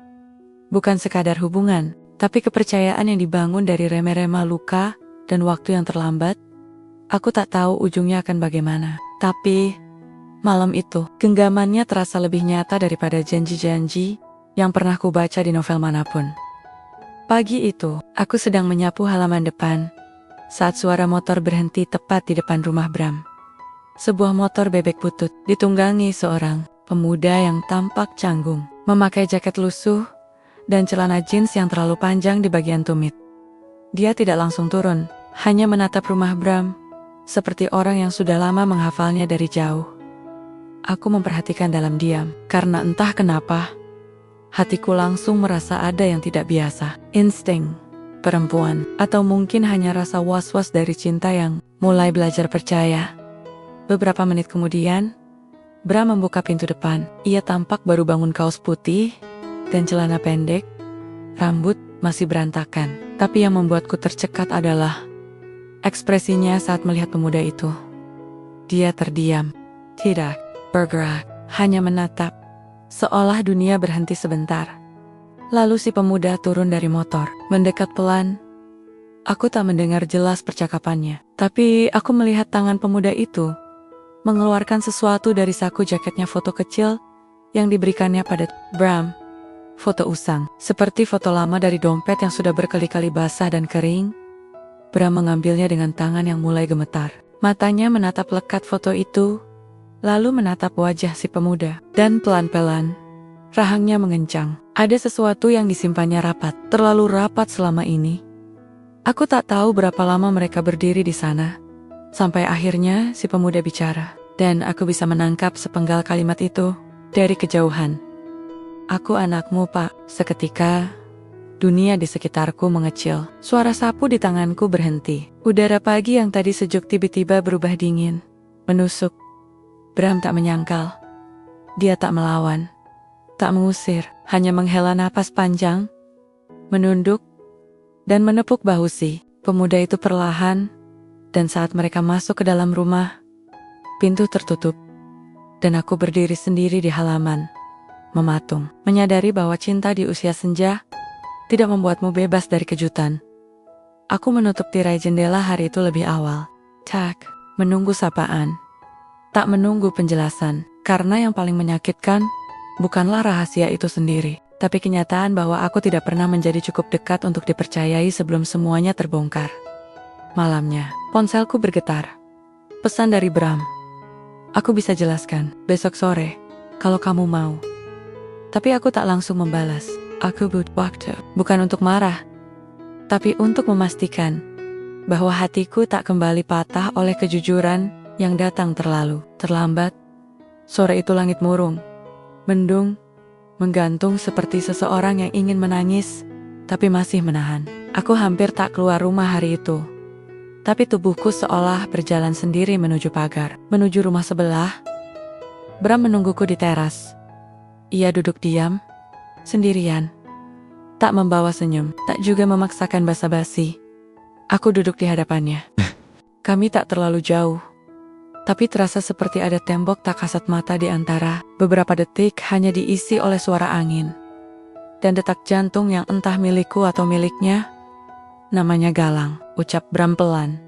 Bukan sekadar hubungan, tapi kepercayaan yang dibangun dari remeh-remeh luka dan waktu yang terlambat. Aku tak tahu ujungnya akan bagaimana. Tapi, malam itu, genggamannya terasa lebih nyata daripada janji-janji yang pernah kubaca di novel manapun. Pagi itu, aku sedang menyapu halaman depan, saat suara motor berhenti tepat di depan rumah Bram. Sebuah motor bebek butut, ditunggangi seorang pemuda yang tampak canggung, memakai jaket lusuh dan celana jeans yang terlalu panjang di bagian tumit. Dia tidak langsung turun, hanya menatap rumah Bram, seperti orang yang sudah lama menghafalnya dari jauh. Aku memperhatikan dalam diam, karena entah kenapa, hatiku langsung merasa ada yang tidak biasa. Insting perempuan, atau mungkin hanya rasa was-was dari cinta yang mulai belajar percaya. Beberapa menit kemudian, Bram membuka pintu depan. Ia tampak baru bangun, kaos putih dan celana pendek, rambut masih berantakan. Tapi yang membuatku tercekat adalah ekspresinya saat melihat pemuda itu. Dia terdiam, tidak bergerak, hanya menatap, seolah dunia berhenti sebentar. Lalu si pemuda turun dari motor, mendekat pelan. Aku tak mendengar jelas percakapannya, tapi aku melihat tangan pemuda itu mengeluarkan sesuatu dari saku jaketnya, foto kecil yang diberikannya pada Bram. Foto usang, seperti foto lama dari dompet yang sudah berkali-kali basah dan kering. Bram mengambilnya dengan tangan yang mulai gemetar. Matanya menatap lekat foto itu, lalu menatap wajah si pemuda, dan pelan-pelan rahangnya mengencang. Ada sesuatu yang disimpannya rapat, terlalu rapat selama ini. Aku tak tahu berapa lama mereka berdiri di sana, sampai akhirnya si pemuda bicara, dan aku bisa menangkap sepenggal kalimat itu dari kejauhan. "Aku anakmu, Pak." Seketika, dunia di sekitarku mengecil. Suara sapu di tanganku berhenti. Udara pagi yang tadi sejuk tiba-tiba berubah dingin, menusuk, Bram tak menyangkal. Dia tak melawan, tak mengusir, hanya menghela napas panjang, menunduk, dan menepuk bahu si pemuda itu perlahan, dan saat mereka masuk ke dalam rumah, pintu tertutup, dan aku berdiri sendiri di halaman, mematung, menyadari bahwa cinta di usia senja tidak membuatmu bebas dari kejutan. Aku menutup tirai jendela hari itu lebih awal. Tak menunggu sapaan, tak menunggu penjelasan, karena yang paling menyakitkan bukanlah rahasia itu sendiri, tapi kenyataan bahwa aku tidak pernah menjadi cukup dekat untuk dipercayai sebelum semuanya terbongkar. Malamnya, ponselku bergetar. Pesan dari Bram. Aku bisa jelaskan besok sore, kalau kamu mau. Tapi aku tak langsung membalas. Aku butuh waktu, bukan untuk marah, tapi untuk memastikan bahwa hatiku tak kembali patah oleh kejujuran yang datang terlalu terlambat. Sore itu langit murung, mendung, menggantung seperti seseorang yang ingin menangis, tapi masih menahan. Aku hampir tak keluar rumah hari itu, tapi tubuhku seolah berjalan sendiri menuju pagar, menuju rumah sebelah. Bram menungguku di teras. Ia duduk diam, sendirian, tak membawa senyum, tak juga memaksakan basa-basi. Aku duduk di hadapannya. Kami tak terlalu jauh, tapi terasa seperti ada tembok tak kasat mata di antara. Beberapa detik hanya diisi oleh suara angin dan detak jantung yang entah milikku atau miliknya. Namanya Galang, ucap Bram pelan.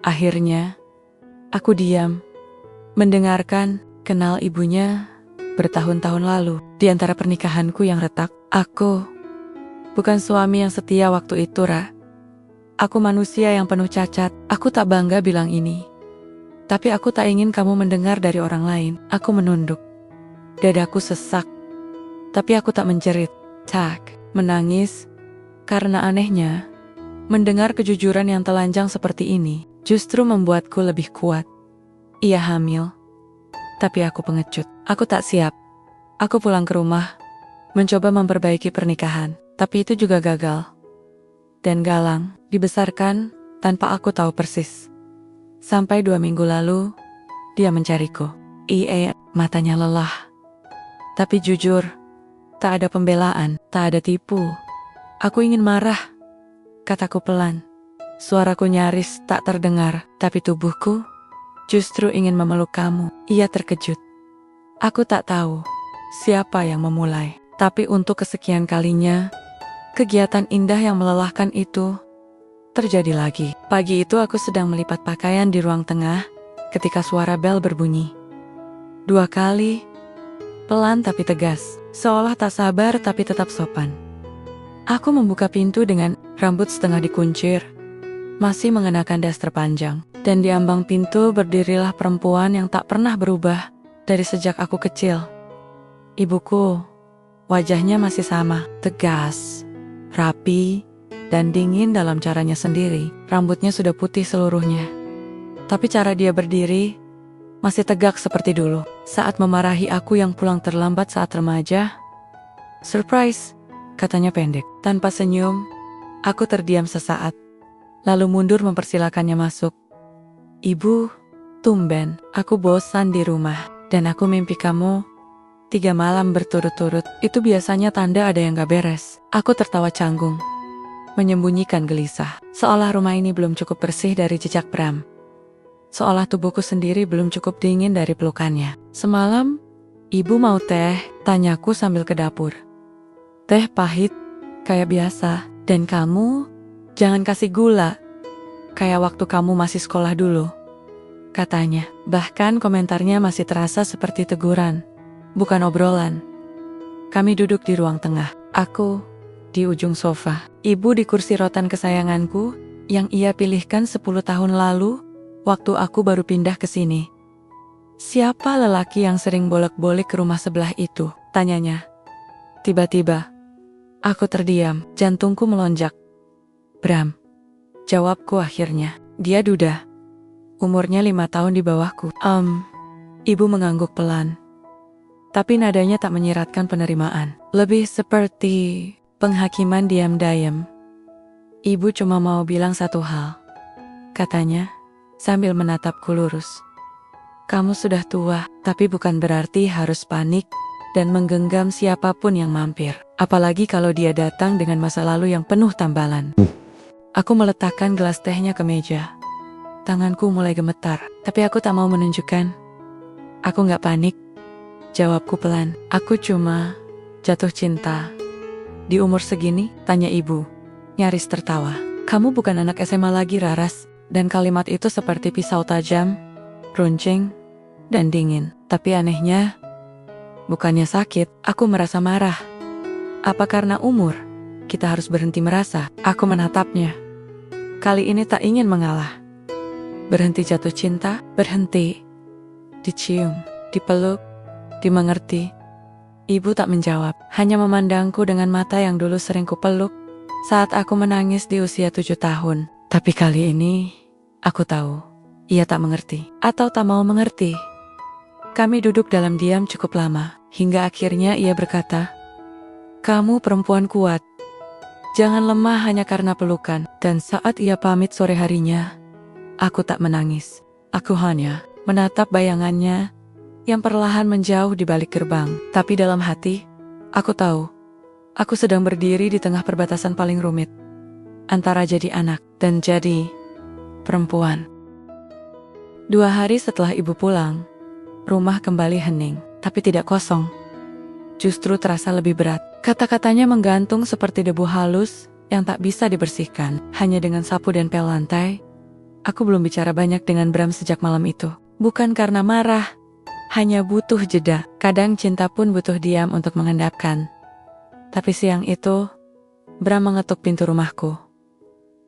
Akhirnya, aku diam, mendengarkan. Kenal ibunya bertahun-tahun lalu. Di antara pernikahanku yang retak, aku bukan suami yang setia waktu itu, Ra. Aku manusia yang penuh cacat. Aku tak bangga bilang ini, tapi aku tak ingin kamu mendengar dari orang lain. Aku menunduk. Dadaku sesak, tapi aku tak menjerit, tak menangis, karena anehnya, mendengar kejujuran yang telanjang seperti ini justru membuatku lebih kuat. Ia hamil, tapi aku pengecut. Aku tak siap. Aku pulang ke rumah, mencoba memperbaiki pernikahan, tapi itu juga gagal. Dan Galang dibesarkan tanpa aku tahu persis. Sampai 2 minggu lalu, dia mencariku. Matanya lelah. Tapi jujur, tak ada pembelaan, tak ada tipu. Aku ingin marah, kataku pelan. Suaraku nyaris tak terdengar, tapi tubuhku justru ingin memeluk kamu. Ia terkejut. Aku tak tahu siapa yang memulai, tapi untuk kesekian kalinya, kegiatan indah yang melelahkan itu terjadi lagi. Pagi itu aku sedang melipat pakaian di ruang tengah ketika suara bel berbunyi. 2 kali, pelan tapi tegas, seolah tak sabar tapi tetap sopan. Aku membuka pintu dengan rambut setengah dikuncir, masih mengenakan daster panjang, dan di ambang pintu berdirilah perempuan yang tak pernah berubah dari sejak aku kecil. Ibuku. Wajahnya masih sama, tegas, rapi, dan dingin dalam caranya sendiri. Rambutnya sudah putih seluruhnya, tapi cara dia berdiri masih tegak seperti dulu. Saat memarahi aku yang pulang terlambat saat remaja, "Surprise," katanya pendek. Tanpa senyum, aku terdiam sesaat, lalu mundur mempersilakannya masuk. "Ibu, tumben, aku bosan di rumah, dan aku mimpi kamu 3 malam berturut-turut. Itu biasanya tanda ada yang gak beres." Aku tertawa canggung, menyembunyikan gelisah, seolah rumah ini belum cukup bersih dari jejak Bram. Seolah tubuhku sendiri belum cukup dingin dari pelukannya. "Semalam, ibu mau teh?" tanyaku sambil ke dapur. "Teh pahit, kayak biasa. Dan kamu, jangan kasih gula, kayak waktu kamu masih sekolah dulu," katanya. Bahkan komentarnya masih terasa seperti teguran, bukan obrolan. Kami duduk di ruang tengah. Aku di ujung sofa. Ibu di kursi rotan kesayanganku yang ia pilihkan 10 tahun lalu waktu aku baru pindah ke sini. "Siapa lelaki yang sering bolak-balik ke rumah sebelah itu?" tanyanya. Tiba-tiba, aku terdiam, jantungku melonjak. "Bram," jawabku akhirnya. "Dia duda. Umurnya 5 tahun di bawahku." Ibu mengangguk pelan, tapi nadanya tak menyiratkan penerimaan. Lebih seperti penghakiman diam-diam. "Ibu cuma mau bilang satu hal," katanya, sambil menatapku lurus. Kamu sudah tua, tapi bukan berarti harus panik dan menggenggam siapapun yang mampir. Apalagi kalau dia datang dengan masa lalu yang penuh tambalan. Aku meletakkan gelas tehnya ke meja. Tanganku mulai gemetar, tapi aku tak mau menunjukkan. Aku gak panik. Jawabku pelan. Aku cuma jatuh cinta. Di umur segini? Tanya ibu, nyaris tertawa. Kamu bukan anak SMA lagi, Raras. Dan kalimat itu seperti pisau tajam, runcing, dan dingin. Tapi anehnya, bukannya sakit, aku merasa marah. Apa karena umur? Kita harus berhenti merasa. Aku menatapnya. Kali ini tak ingin mengalah. Berhenti jatuh cinta, berhenti. Dicium, dipeluk, dimengerti. Ibu tak menjawab, hanya memandangku dengan mata yang dulu sering kupeluk saat aku menangis di usia 7 tahun. Tapi kali ini, aku tahu, ia tak mengerti, atau tak mau mengerti. Kami duduk dalam diam cukup lama, hingga akhirnya ia berkata, "Kamu perempuan kuat. Jangan lemah hanya karena pelukan." Dan saat ia pamit sore harinya, aku tak menangis. Aku hanya menatap bayangannya yang perlahan menjauh di balik gerbang. Tapi dalam hati, aku tahu, aku sedang berdiri di tengah perbatasan paling rumit antara jadi anak dan jadi perempuan. 2 hari setelah ibu pulang, rumah kembali hening, tapi tidak kosong. Justru terasa lebih berat. Kata-katanya menggantung seperti debu halus yang tak bisa dibersihkan. Hanya dengan sapu dan pel lantai, aku belum bicara banyak dengan Bram sejak malam itu. Bukan karena marah, hanya butuh jeda. Kadang cinta pun butuh diam untuk mengendapkan. Tapi siang itu, Bram mengetuk pintu rumahku.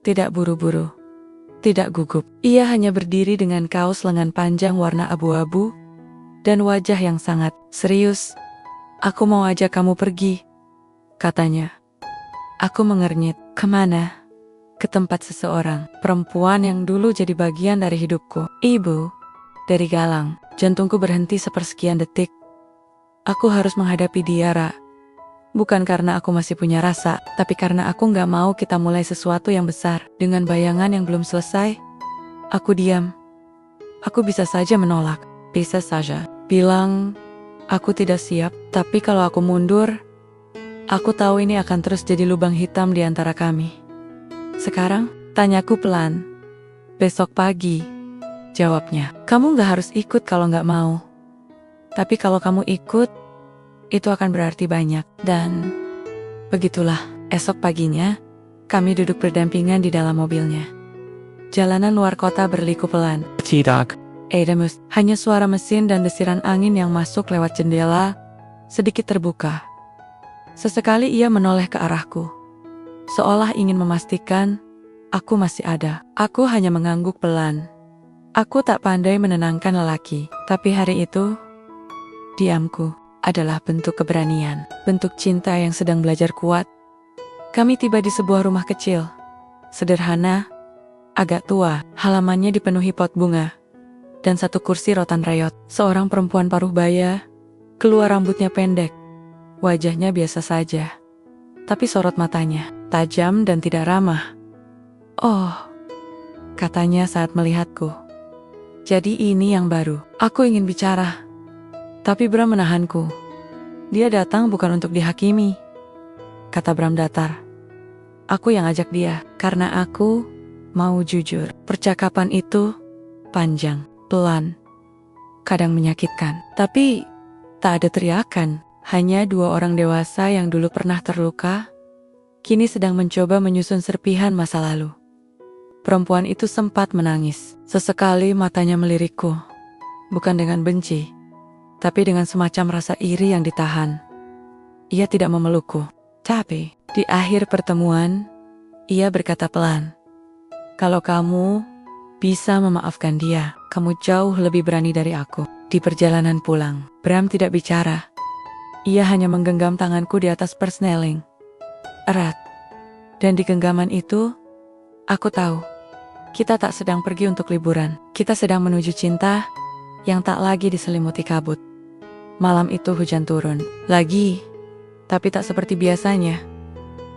Tidak buru-buru, tidak gugup. Ia hanya berdiri dengan kaos lengan panjang warna abu-abu dan wajah yang sangat serius. "Aku mau ajak kamu pergi," katanya. Aku mengernyit. Kemana? Ke tempat seseorang, perempuan yang dulu jadi bagian dari hidupku. Ibu, dari Galang. Jantungku berhenti sepersekian detik. Aku harus menghadapi dia, Ra. Bukan karena aku masih punya rasa, tapi karena aku gak mau kita mulai sesuatu yang besar dengan bayangan yang belum selesai. Aku diam. Aku bisa saja menolak, bisa saja bilang aku tidak siap, tapi kalau aku mundur, aku tahu ini akan terus jadi lubang hitam di antara kami. Sekarang, tanyaku pelan. Besok pagi, jawabnya. Kamu gak harus ikut kalau gak mau. Tapi kalau kamu ikut, itu akan berarti banyak. Dan begitulah, esok paginya, kami duduk berdampingan di dalam mobilnya. Jalanan luar kota berliku pelan. Tidak. Edemus, hanya suara mesin dan desiran angin yang masuk lewat jendela, sedikit terbuka. Sesekali ia menoleh ke arahku, seolah ingin memastikan aku masih ada. Aku hanya mengangguk pelan. Aku tak pandai menenangkan lelaki, tapi hari itu, diamku adalah bentuk keberanian, bentuk cinta yang sedang belajar kuat. Kami tiba di sebuah rumah kecil, sederhana, agak tua, halamannya dipenuhi pot bunga, dan satu kursi rotan rayot. Seorang perempuan paruh baya, keluar rambutnya pendek, wajahnya biasa saja, tapi sorot matanya tajam dan tidak ramah. "Oh," katanya saat melihatku. "Jadi ini yang baru." Aku ingin bicara, tapi Bram menahanku. "Dia datang bukan untuk dihakimi," kata Bram datar. "Aku yang ajak dia, karena aku mau jujur." Percakapan itu panjang, pelan, kadang menyakitkan. Tapi tak ada teriakan, hanya 2 orang dewasa yang dulu pernah terluka, kini sedang mencoba menyusun serpihan masa lalu. Perempuan itu sempat menangis. Sesekali matanya melirikku, bukan dengan benci, tapi dengan semacam rasa iri yang ditahan. Ia tidak memelukku, tapi di akhir pertemuan, ia berkata pelan, "Kalau kamu bisa memaafkan dia, kamu jauh lebih berani dari aku." Di perjalanan pulang, Bram tidak bicara. Ia hanya menggenggam tanganku di atas persneling, erat. Dan di genggaman itu, aku tahu, kita tak sedang pergi untuk liburan. Kita sedang menuju cinta yang tak lagi diselimuti kabut. Malam itu hujan turun lagi, tapi tak seperti biasanya.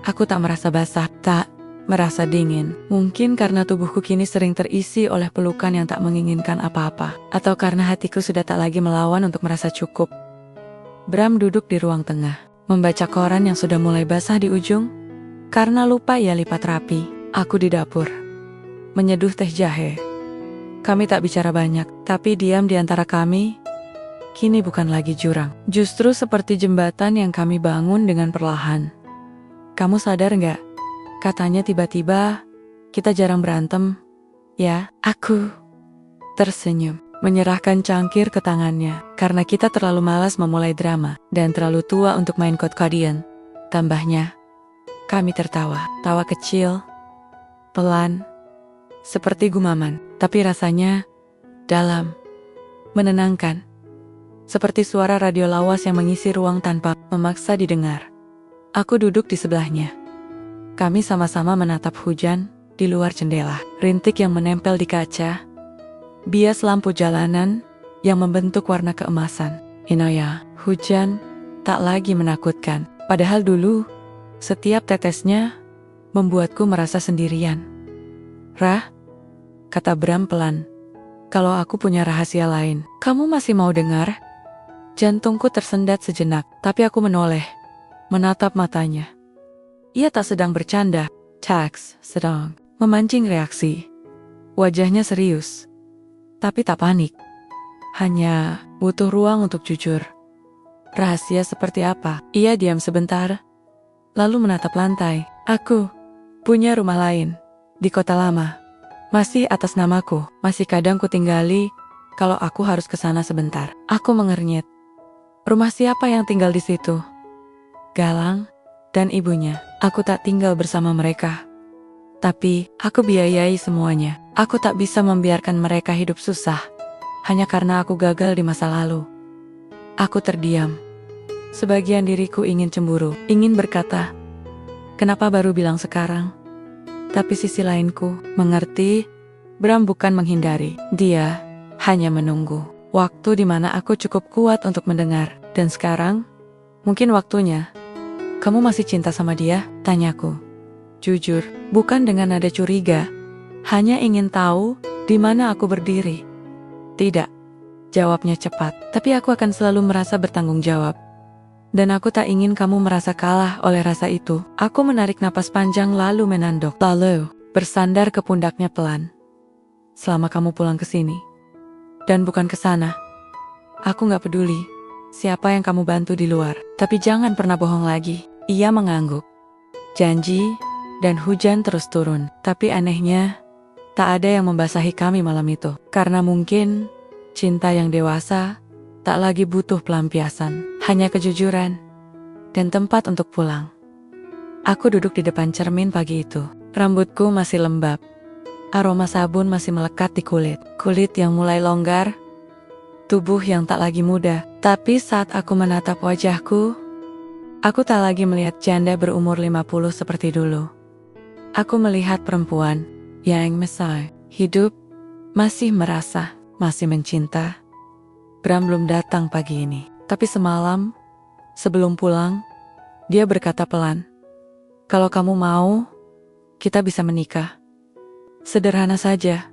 Aku tak merasa basah, tak merasa dingin. Mungkin karena tubuhku kini sering terisi oleh pelukan yang tak menginginkan apa-apa. Atau karena hatiku sudah tak lagi melawan untuk merasa cukup. Bram duduk di ruang tengah, membaca koran yang sudah mulai basah di ujung. Karena lupa ia lipat rapi. Aku di dapur, menyeduh teh jahe. Kami tak bicara banyak, tapi diam di antara kami kini bukan lagi jurang. Justru seperti jembatan yang kami bangun dengan perlahan. Kamu sadar nggak? Katanya tiba-tiba, kita jarang berantem. Ya, aku tersenyum, menyerahkan cangkir ke tangannya. Karena kita terlalu malas memulai drama, dan terlalu tua untuk main kod-kodian. Tambahnya, kami tertawa. Tawa kecil, pelan, seperti gumaman. Tapi rasanya dalam, menenangkan. Seperti suara radio lawas yang mengisi ruang tanpa memaksa didengar. Aku duduk di sebelahnya. Kami sama-sama menatap hujan di luar jendela. Rintik yang menempel di kaca. Bias lampu jalanan yang membentuk warna keemasan. Inoya, hujan tak lagi menakutkan. Padahal dulu, setiap tetesnya membuatku merasa sendirian. Rah, kata Bram pelan. Kalau aku punya rahasia lain, kamu masih mau dengar? Jantungku tersendat sejenak, tapi aku menoleh, menatap matanya. Ia tak sedang bercanda, Tax sedang memancing reaksi. Wajahnya serius, tapi tak panik. Hanya butuh ruang untuk jujur. Rahasia seperti apa? Ia diam sebentar, lalu menatap lantai. Aku punya rumah lain di kota lama. Masih atas namaku, masih kadang ku tinggali kalau aku harus ke sana sebentar. Aku mengernyit. Rumah siapa yang tinggal di situ? Galang dan ibunya. Aku tak tinggal bersama mereka. Tapi, aku biayai semuanya. Aku tak bisa membiarkan mereka hidup susah. Hanya karena aku gagal di masa lalu. Aku terdiam. Sebagian diriku ingin cemburu, ingin berkata, kenapa baru bilang sekarang? Tapi sisi lainku, mengerti, Bram bukan menghindari. Dia hanya menunggu. Waktu di mana aku cukup kuat untuk mendengar. Dan sekarang, mungkin waktunya. Kamu masih cinta sama dia? Tanyaku. Jujur, bukan dengan nada curiga. Hanya ingin tahu di mana aku berdiri. Tidak, jawabnya cepat. Tapi aku akan selalu merasa bertanggung jawab. Dan aku tak ingin kamu merasa kalah oleh rasa itu. Aku menarik napas panjang lalu menanduk. Lalu, bersandar ke pundaknya pelan. Selama kamu pulang ke sini. Dan bukan ke sana. Aku gak peduli siapa yang kamu bantu di luar. Tapi jangan pernah bohong lagi. Ia mengangguk. Janji, dan hujan terus turun. Tapi anehnya, tak ada yang membasahi kami malam itu. Karena mungkin, cinta yang dewasa, tak lagi butuh pelampiasan. Hanya kejujuran, dan tempat untuk pulang. Aku duduk di depan cermin pagi itu. Rambutku masih lembab. Aroma sabun masih melekat di kulit. Kulit yang mulai longgar. Tubuh yang tak lagi muda. Tapi saat aku menatap wajahku, aku tak lagi melihat janda berumur 50 seperti dulu. Aku melihat perempuan yang mesai, hidup, masih merasa, masih mencinta. Bram belum datang pagi ini. Tapi semalam, sebelum pulang, dia berkata pelan, kalau kamu mau, kita bisa menikah. Sederhana saja,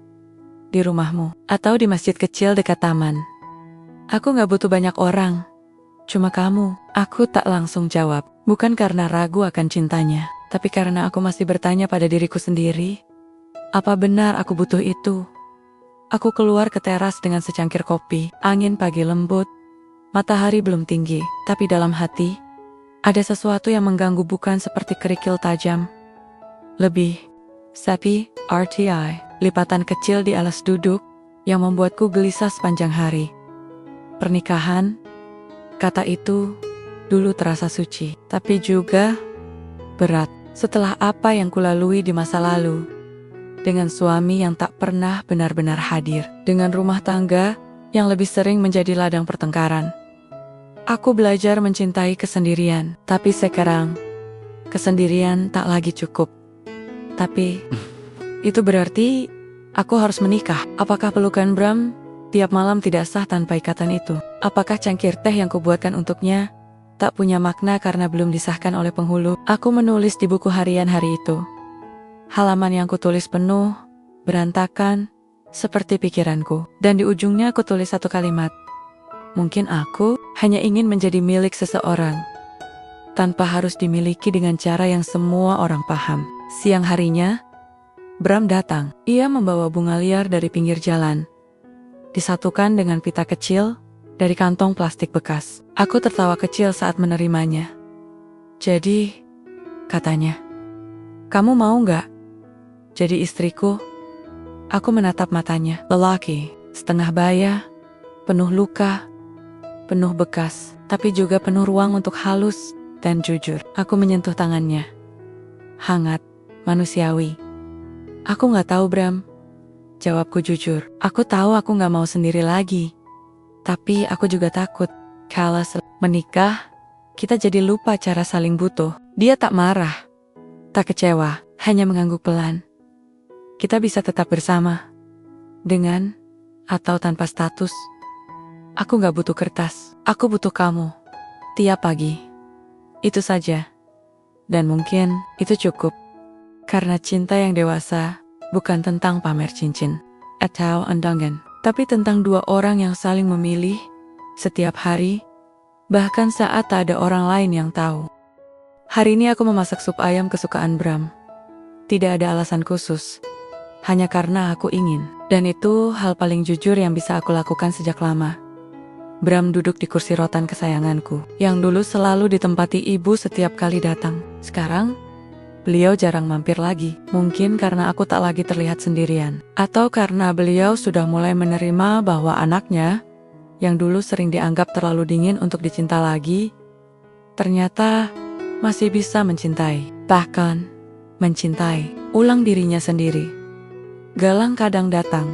di rumahmu, atau di masjid kecil dekat taman. Aku gak butuh banyak orang, cuma kamu. Aku tak langsung jawab, bukan karena ragu akan cintanya, tapi karena aku masih bertanya pada diriku sendiri, apa benar aku butuh itu? Aku keluar ke teras dengan secangkir kopi, angin pagi lembut, matahari belum tinggi, tapi dalam hati, ada sesuatu yang mengganggu bukan seperti kerikil tajam. Lebih, sapi, RTI, lipatan kecil di alas duduk, yang membuatku gelisah sepanjang hari. Pernikahan, kata itu, dulu terasa suci, tapi juga berat. Setelah apa yang kulalui di masa lalu, dengan suami yang tak pernah benar-benar hadir, dengan rumah tangga yang lebih sering menjadi ladang pertengkaran. Aku belajar mencintai kesendirian, tapi sekarang kesendirian tak lagi cukup. Tapi itu berarti aku harus menikah. Apakah pelukan Bram tiap malam tidak sah tanpa ikatan itu? Apakah cangkir teh yang kubuatkan untuknya tak punya makna karena belum disahkan oleh penghulu? Aku menulis di buku harian hari itu. Halaman yang kutulis penuh, berantakan, seperti pikiranku. Dan di ujungnya aku tulis satu kalimat. Mungkin aku hanya ingin menjadi milik seseorang, tanpa harus dimiliki dengan cara yang semua orang paham. Siang harinya, Bram datang. Ia membawa bunga liar dari pinggir jalan, disatukan dengan pita kecil dari kantong plastik bekas. Aku tertawa kecil saat menerimanya. Jadi, katanya, kamu mau nggak jadi istriku? Aku menatap matanya. Lelaki, setengah baya, penuh luka, penuh bekas, tapi juga penuh ruang untuk halus dan jujur. Aku menyentuh tangannya. Hangat, manusiawi. Aku nggak tahu, Bram. Jawabku jujur. Aku tahu aku nggak mau sendiri lagi. Tapi aku juga takut. Kalau menikah, kita jadi lupa cara saling butuh. Dia tak marah, tak kecewa, hanya mengangguk pelan. Kita bisa tetap bersama, dengan atau tanpa status. Aku gak butuh kertas, aku butuh kamu. Tiap pagi. Itu saja. Dan mungkin itu cukup. Karena cinta yang dewasa bukan tentang pamer cincin atau undangan, tapi tentang dua orang yang saling memilih setiap hari, bahkan saat tak ada orang lain yang tahu. Hari ini aku memasak sup ayam kesukaan Bram. Tidak ada alasan khusus, hanya karena aku ingin. Dan itu hal paling jujur yang bisa aku lakukan sejak lama. Bram duduk di kursi rotan kesayanganku, yang dulu selalu ditempati ibu setiap kali datang. Sekarang, beliau jarang mampir lagi. Mungkin karena aku tak lagi terlihat sendirian. Atau karena beliau sudah mulai menerima bahwa anaknya, yang dulu sering dianggap terlalu dingin untuk dicinta lagi, ternyata masih bisa mencintai. Bahkan, mencintai ulang dirinya sendiri. Galang kadang datang,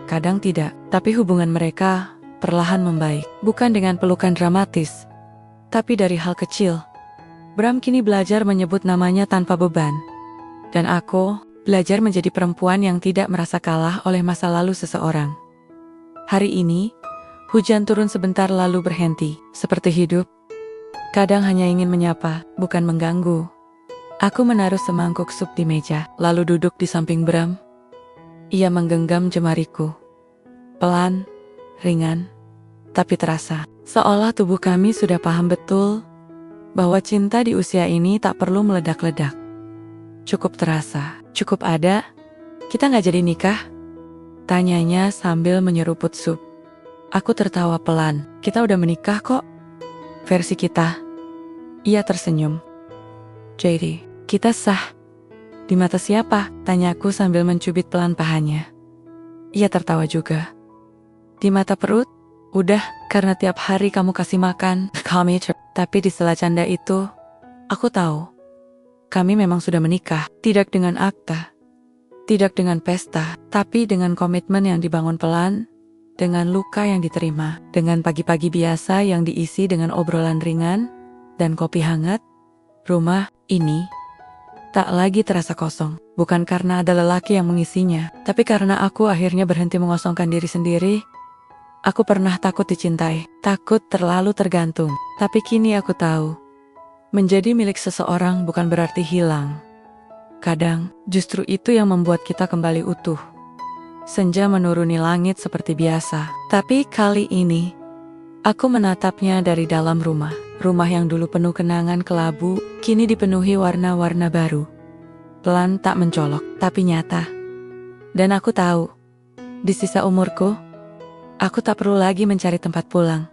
kadang tidak, tapi hubungan mereka perlahan membaik. Bukan dengan pelukan dramatis, tapi dari hal kecil. Bram kini belajar menyebut namanya tanpa beban. Dan aku belajar menjadi perempuan yang tidak merasa kalah oleh masa lalu seseorang. Hari ini, hujan turun sebentar lalu berhenti. Seperti hidup, kadang hanya ingin menyapa, bukan mengganggu. Aku menaruh semangkuk sup di meja, lalu duduk di samping Bram. Ia menggenggam jemariku. Pelan, ringan, tapi terasa. Seolah tubuh kami sudah paham betul bahwa cinta di usia ini tak perlu meledak-ledak. Cukup terasa, cukup ada. Kita nggak jadi nikah? Tanyanya sambil menyeruput sup. Aku tertawa pelan. Kita udah menikah kok. Versi kita. Ia tersenyum. Jadi, kita sah. Di mata siapa? Tanyaku sambil mencubit pelan pahanya. Ia tertawa juga. Di mata perut? Udah, karena tiap hari kamu kasih makan, kami tapi di sela canda itu, aku tahu. Kami memang sudah menikah, tidak dengan akta, tidak dengan pesta, tapi dengan komitmen yang dibangun pelan, dengan luka yang diterima, dengan pagi-pagi biasa yang diisi dengan obrolan ringan, dan kopi hangat. Rumah ini tak lagi terasa kosong, bukan karena ada lelaki yang mengisinya, tapi karena aku akhirnya berhenti mengosongkan diri sendiri. Aku pernah takut dicintai, takut terlalu tergantung, tapi kini aku tahu, menjadi milik seseorang bukan berarti hilang. Kadang, justru itu yang membuat kita kembali utuh. Senja menuruni langit seperti biasa, tapi kali ini, aku menatapnya dari dalam rumah. Rumah yang dulu penuh kenangan kelabu, kini dipenuhi warna-warna baru. Pelan tak mencolok, tapi nyata. Dan aku tahu, di sisa umurku, aku tak perlu lagi mencari tempat pulang.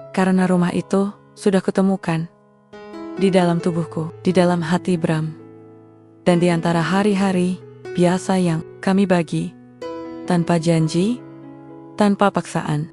Karena rumah itu sudah kutemukan. Di dalam tubuhku, di dalam hati Bram. Dan di antara hari-hari biasa yang kami bagi. Tanpa janji, tanpa paksaan.